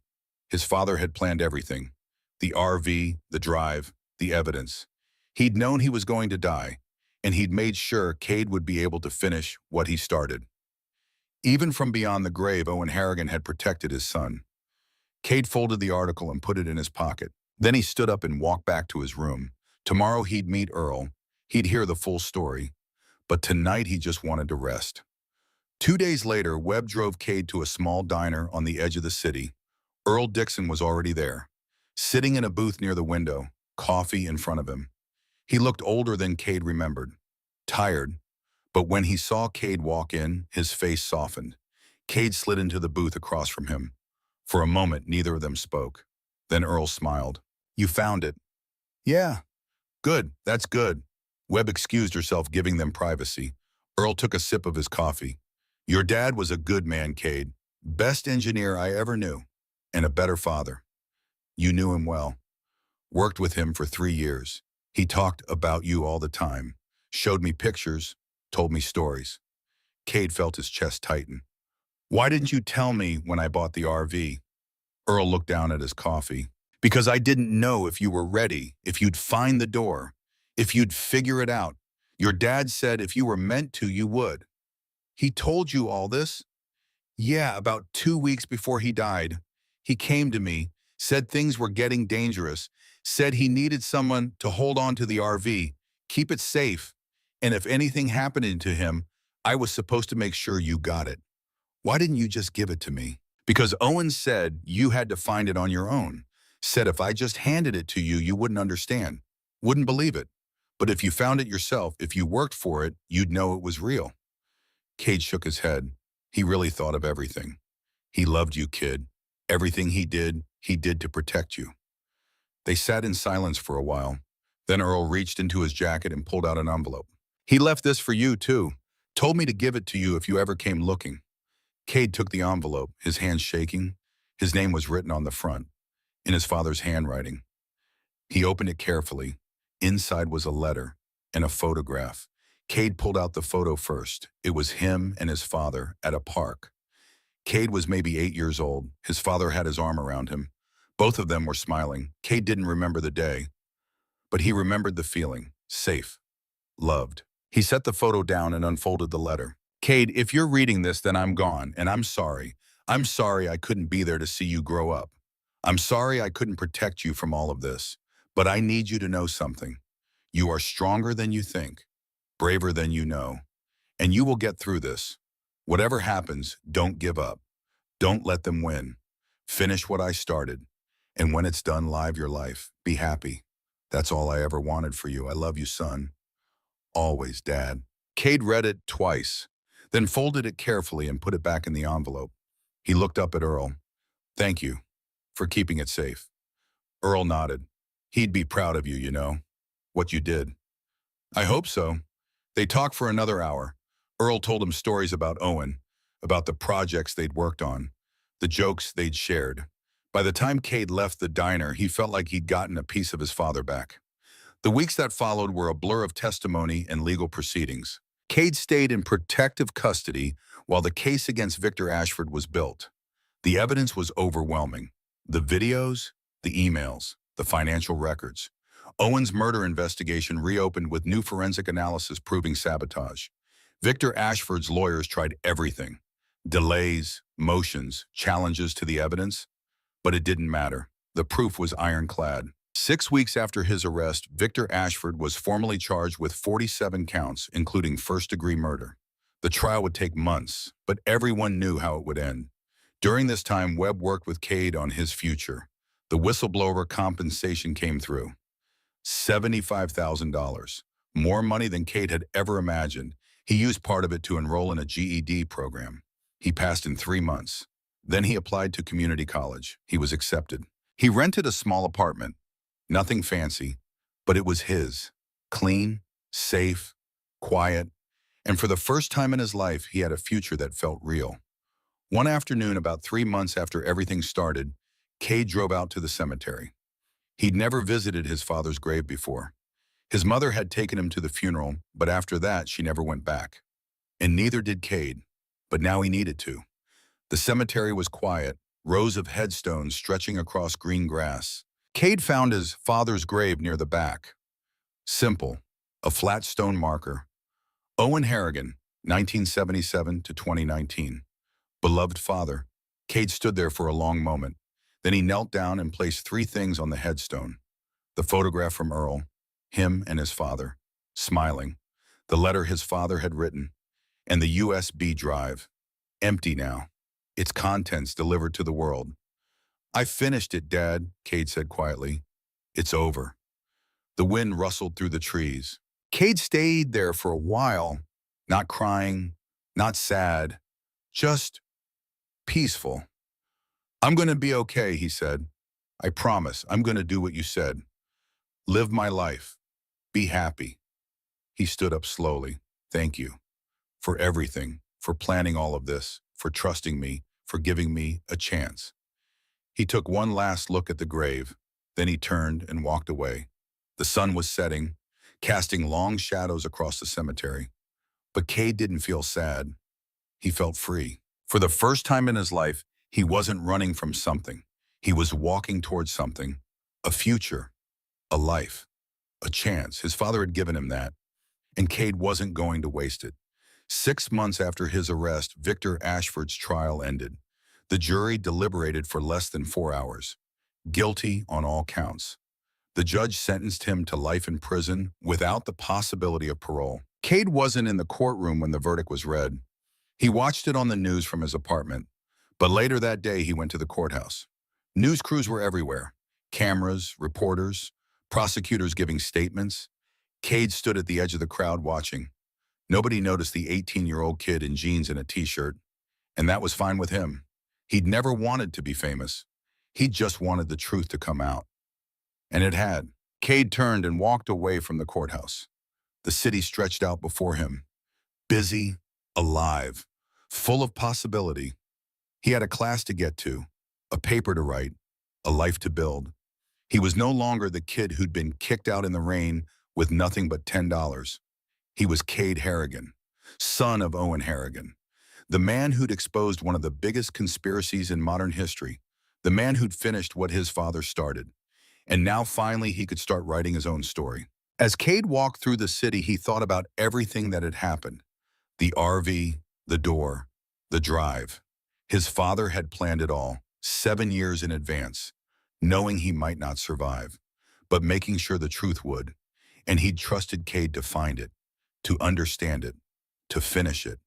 His father had planned everything. The RV, the drive, the evidence. He'd known he was going to die, and he'd made sure Cade would be able to finish what he started. Even from beyond the grave, Owen Harrigan had protected his son. Cade folded the article and put it in his pocket. Then he stood up and walked back to his room. Tomorrow he'd meet Earl. He'd hear the full story. But tonight he just wanted to rest. 2 days later, Webb drove Cade to a small diner on the edge of the city. Earl Dixon was already there, sitting in a booth near the window, coffee in front of him. He looked older than Cade remembered, tired. But when he saw Cade walk in, his face softened. Cade slid into the booth across from him. For a moment, neither of them spoke. Then Earl smiled. "You found it." "Yeah." "Good, that's good." Webb excused herself, giving them privacy. Earl took a sip of his coffee. "Your dad was a good man, Cade. Best engineer I ever knew. And a better father." "You knew him well." "Worked with him for 3 years. He talked about you all the time. Showed me pictures, told me stories." Cade felt his chest tighten. "Why didn't you tell me when I bought the RV?" Earl looked down at his coffee. "Because I didn't know if you were ready, if you'd find the door, if you'd figure it out. Your dad said if you were meant to, you would." "He told you all this?" "Yeah, about 2 weeks before he died. He came to me, said things were getting dangerous, said he needed someone to hold on to the RV, keep it safe, and if anything happened to him, I was supposed to make sure you got it." "Why didn't you just give it to me?" "Because Owen said you had to find it on your own. Said if I just handed it to you, you wouldn't understand, wouldn't believe it. But if you found it yourself, if you worked for it, you'd know it was real." Cade shook his head. He really thought of everything. "He loved you, kid. Everything he did to protect you." They sat in silence for a while. Then Earl reached into his jacket and pulled out an envelope. "He left this for you, too. Told me to give it to you if you ever came looking." Cade took the envelope, his hands shaking. His name was written on the front, in his father's handwriting. He opened it carefully. Inside was a letter and a photograph. Cade pulled out the photo first. It was him and his father at a park. Cade was maybe 8 years old. His father had his arm around him. Both of them were smiling. Cade didn't remember the day, but he remembered the feeling, safe, loved. He set the photo down and unfolded the letter. "Cade, if you're reading this, then I'm gone, and I'm sorry. I'm sorry I couldn't be there to see you grow up. I'm sorry I couldn't protect you from all of this. But I need you to know something. You are stronger than you think, braver than you know, and you will get through this. Whatever happens, don't give up. Don't let them win. Finish what I started. And when it's done, live your life. Be happy. That's all I ever wanted for you. I love you, son. Always, Dad. Cade read it twice, then folded it carefully and put it back in the envelope. He looked up at Earl. Thank you for keeping it safe. Earl nodded. He'd be proud of you, you know, what you did. I hope so. They talked for another hour. Earl told him stories about Owen, about the projects they'd worked on, the jokes they'd shared. By the time Cade left the diner, he felt like he'd gotten a piece of his father back. The weeks that followed were a blur of testimony and legal proceedings. Cade stayed in protective custody while the case against Victor Ashford was built. The evidence was overwhelming. The videos, the emails, the financial records. Owen's murder investigation reopened with new forensic analysis proving sabotage. Victor Ashford's lawyers tried everything. Delays, motions, challenges to the evidence. But it didn't matter. The proof was ironclad. 6 weeks after his arrest, Victor Ashford was formally charged with 47 counts, including first-degree murder. The trial would take months, but everyone knew how it would end. During this time, Webb worked with Cade on his future. The whistleblower compensation came through. $75,000. More money than Cade had ever imagined. He used part of it to enroll in a GED program. He passed in 3 months. Then he applied to community college. He was accepted. He rented a small apartment. Nothing fancy, but it was his. Clean, safe, quiet, and for the first time in his life, he had a future that felt real. One afternoon, about 3 months after everything started, Cade drove out to the cemetery. He'd never visited his father's grave before. His mother had taken him to the funeral, but after that, she never went back. And neither did Cade, but now he needed to. The cemetery was quiet, rows of headstones stretching across green grass. Cade found his father's grave near the back. Simple, a flat stone marker. Owen Harrigan, 1977 to 2019. Beloved father. Cade stood there for a long moment. Then he knelt down and placed 3 things on the headstone. The photograph from Earl, him and his father, smiling. The letter his father had written, and the USB drive, empty now. Its contents delivered to the world. I finished it, Dad, Cade said quietly. It's over. The wind rustled through the trees. Cade stayed there for a while, not crying, not sad, just peaceful. I'm going to be okay, he said. I promise, I'm going to do what you said. Live my life. Be happy. He stood up slowly. Thank you for everything, for planning all of this, for trusting me, for giving me a chance. He took one last look at the grave, then he turned and walked away. The sun was setting, casting long shadows across the cemetery. But Cade didn't feel sad. He felt free. For the first time in his life, he wasn't running from something. He was walking towards something, a future, a life, a chance. His father had given him that, and Cade wasn't going to waste it. 6 months after his arrest, Victor Ashford's trial ended. The jury deliberated for less than 4 hours. Guilty on all counts. The judge sentenced him to life in prison without the possibility of parole. Cade wasn't in the courtroom when the verdict was read. He watched it on the news from his apartment, but later that day he went to the courthouse. News crews were everywhere. Cameras, reporters, prosecutors giving statements. Cade stood at the edge of the crowd watching. Nobody noticed the 18-year-old kid in jeans and a t-shirt, and that was fine with him. He'd never wanted to be famous. He just wanted the truth to come out. And it had. Cade turned and walked away from the courthouse. The city stretched out before him. Busy, alive, full of possibility. He had a class to get to, a paper to write, a life to build. He was no longer the kid who'd been kicked out in the rain with nothing but $10. He was Cade Harrigan, son of Owen Harrigan, the man who'd exposed one of the biggest conspiracies in modern history, the man who'd finished what his father started. And now finally he could start writing his own story. As Cade walked through the city, he thought about everything that had happened. The RV, the door, the drive. His father had planned it all, 7 years in advance, knowing he might not survive, but making sure the truth would. And he'd trusted Cade to find it, to understand it, to finish it.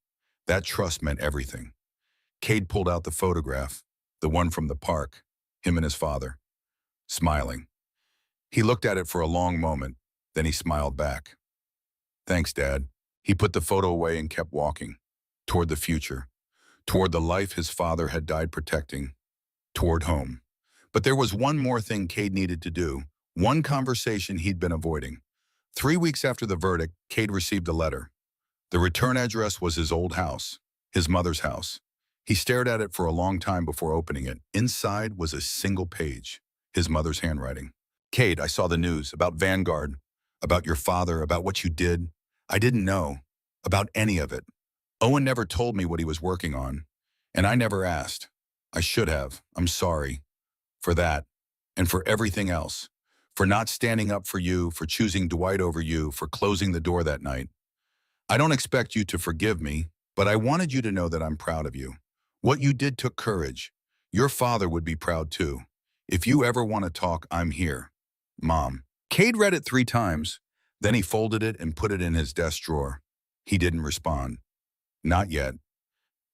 That trust meant everything. Cade pulled out the photograph, the one from the park, him and his father, smiling. He looked at it for a long moment, then he smiled back. Thanks, Dad. He put the photo away and kept walking, toward the future, toward the life his father had died protecting, toward home. But there was one more thing Cade needed to do, one conversation he'd been avoiding. 3 weeks after the verdict, Cade received a letter. The return address was his old house, his mother's house. He stared at it for a long time before opening it. Inside was a single page, his mother's handwriting. Cade, I saw the news about Vanguard, about your father, about what you did. I didn't know about any of it. Owen never told me what he was working on, and I never asked. I should have. I'm sorry for that and for everything else, for not standing up for you, for choosing Dwight over you, for closing the door that night. I don't expect you to forgive me, but I wanted you to know that I'm proud of you. What you did took courage. Your father would be proud too. If you ever want to talk, I'm here. Mom. Cade read it 3 times. Then he folded it and put it in his desk drawer. He didn't respond. Not yet.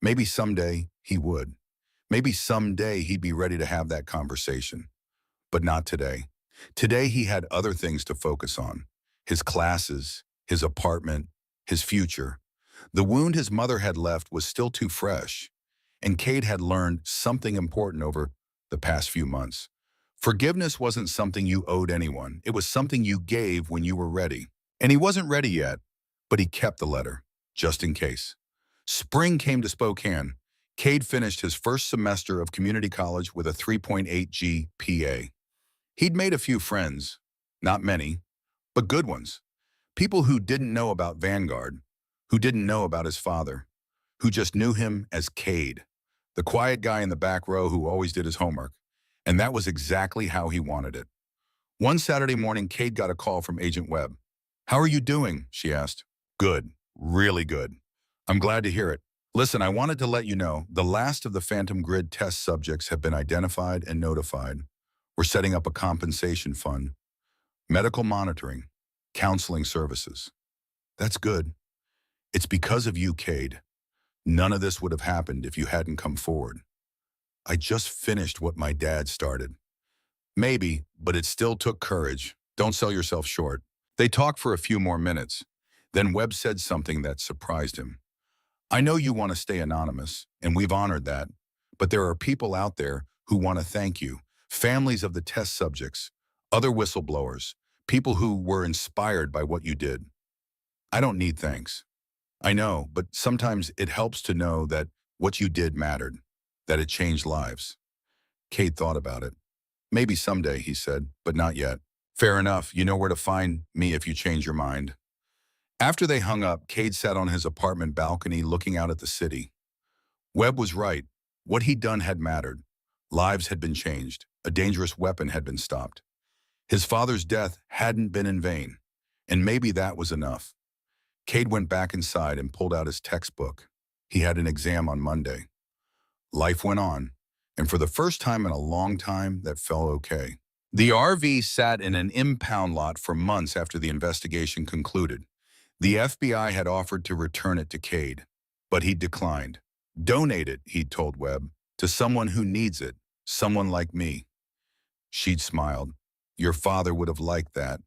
Maybe someday he would. Maybe someday he'd be ready to have that conversation. But not today. Today he had other things to focus on. His classes, his apartment, his future. The wound his mother had left was still too fresh, and Cade had learned something important over the past few months. Forgiveness wasn't something you owed anyone. It was something you gave when you were ready. And he wasn't ready yet, but he kept the letter, just in case. Spring came to Spokane. Cade finished his first semester of community college with a 3.8 GPA. He'd made a few friends, not many, but good ones. People who didn't know about Vanguard, who didn't know about his father, who just knew him as Cade, the quiet guy in the back row who always did his homework. And that was exactly how he wanted it. One Saturday morning, Cade got a call from Agent Webb. How are you doing? She asked. Good, really good. I'm glad to hear it. Listen, I wanted to let you know the last of the Phantom Grid test subjects have been identified and notified. We're setting up a compensation fund, medical monitoring, counseling services. That's good. It's because of you, Cade. None of this would have happened if you hadn't come forward. I just finished what my dad started. Maybe, but it still took courage. Don't sell yourself short. They talked for a few more minutes. Then Webb said something that surprised him. I know you want to stay anonymous, and we've honored that, but there are people out there who want to thank you. Families of the test subjects, other whistleblowers, people who were inspired by what you did. I don't need thanks. I know, but sometimes it helps to know that what you did mattered, that it changed lives. Cade thought about it. Maybe someday, he said, but not yet. Fair enough, you know where to find me if you change your mind. After they hung up, Cade sat on his apartment balcony looking out at the city. Webb was right. What he'd done had mattered. Lives had been changed. A dangerous weapon had been stopped. His father's death hadn't been in vain, and maybe that was enough. Cade went back inside and pulled out his textbook. He had an exam on Monday. Life went on, and for the first time in a long time, that felt okay. The RV sat in an impound lot for months after the investigation concluded. The FBI had offered to return it to Cade, but he declined. Donate it, he'd told Webb, to someone who needs it, someone like me. She'd smiled. Your father would have liked that.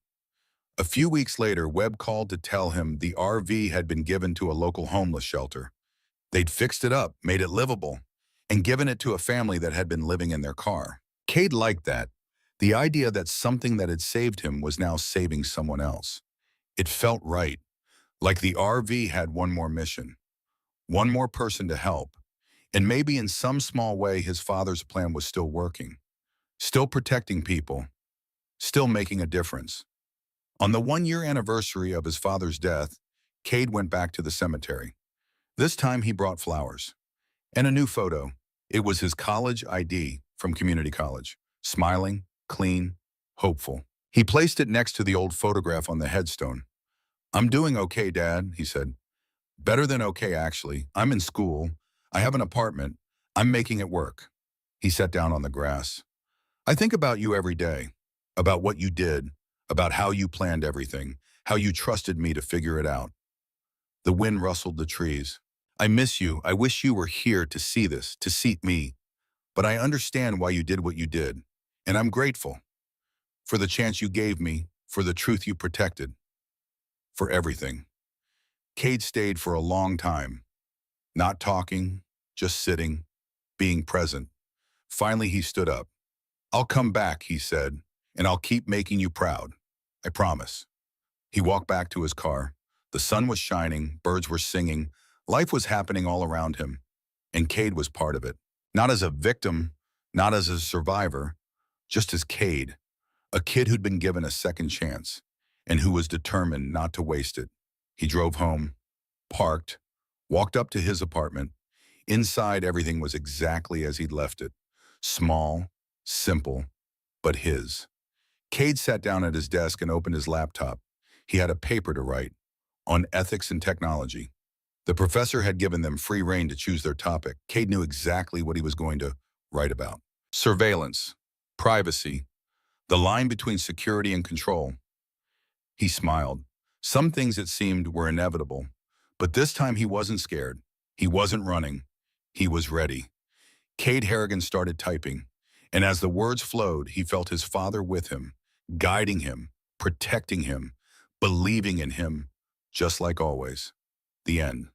A few weeks later, Webb called to tell him the RV had been given to a local homeless shelter. They'd fixed it up, made it livable, and given it to a family that had been living in their car. Cade liked that. The idea that something that had saved him was now saving someone else. It felt right, like the RV had one more mission, one more person to help, and maybe in some small way his father's plan was still working, still protecting people, still making a difference. On the 1-year anniversary of his father's death, Cade went back to the cemetery. This time he brought flowers and a new photo. It was his college ID from community college, smiling, clean, hopeful. He placed it next to the old photograph on the headstone. I'm doing okay, Dad, he said. Better than okay, actually. I'm in school. I have an apartment. I'm making it work. He sat down on the grass. I think about you every day, about what you did, about how you planned everything, how you trusted me to figure it out. The wind rustled the trees. I miss you. I wish you were here to see this, to see me. But I understand why you did what you did. And I'm grateful for the chance you gave me, for the truth you protected, for everything. Cade stayed for a long time, not talking, just sitting, being present. Finally, he stood up. I'll come back, he said, and I'll keep making you proud. I promise. He walked back to his car. The sun was shining, birds were singing, life was happening all around him, and Cade was part of it. Not as a victim, not as a survivor, just as Cade, a kid who'd been given a second chance, and who was determined not to waste it. He drove home, parked, walked up to his apartment. Inside, everything was exactly as he'd left it. Small, simple, but his. Cade sat down at his desk and opened his laptop. He had a paper to write on ethics and technology. The professor had given them free rein to choose their topic. Cade knew exactly what he was going to write about. Surveillance, privacy, the line between security and control. He smiled. Some things it seemed were inevitable, but this time he wasn't scared. He wasn't running. He was ready. Cade Harrigan started typing, and as the words flowed, he felt his father with him, guiding him, protecting him, believing in him, just like always. The end.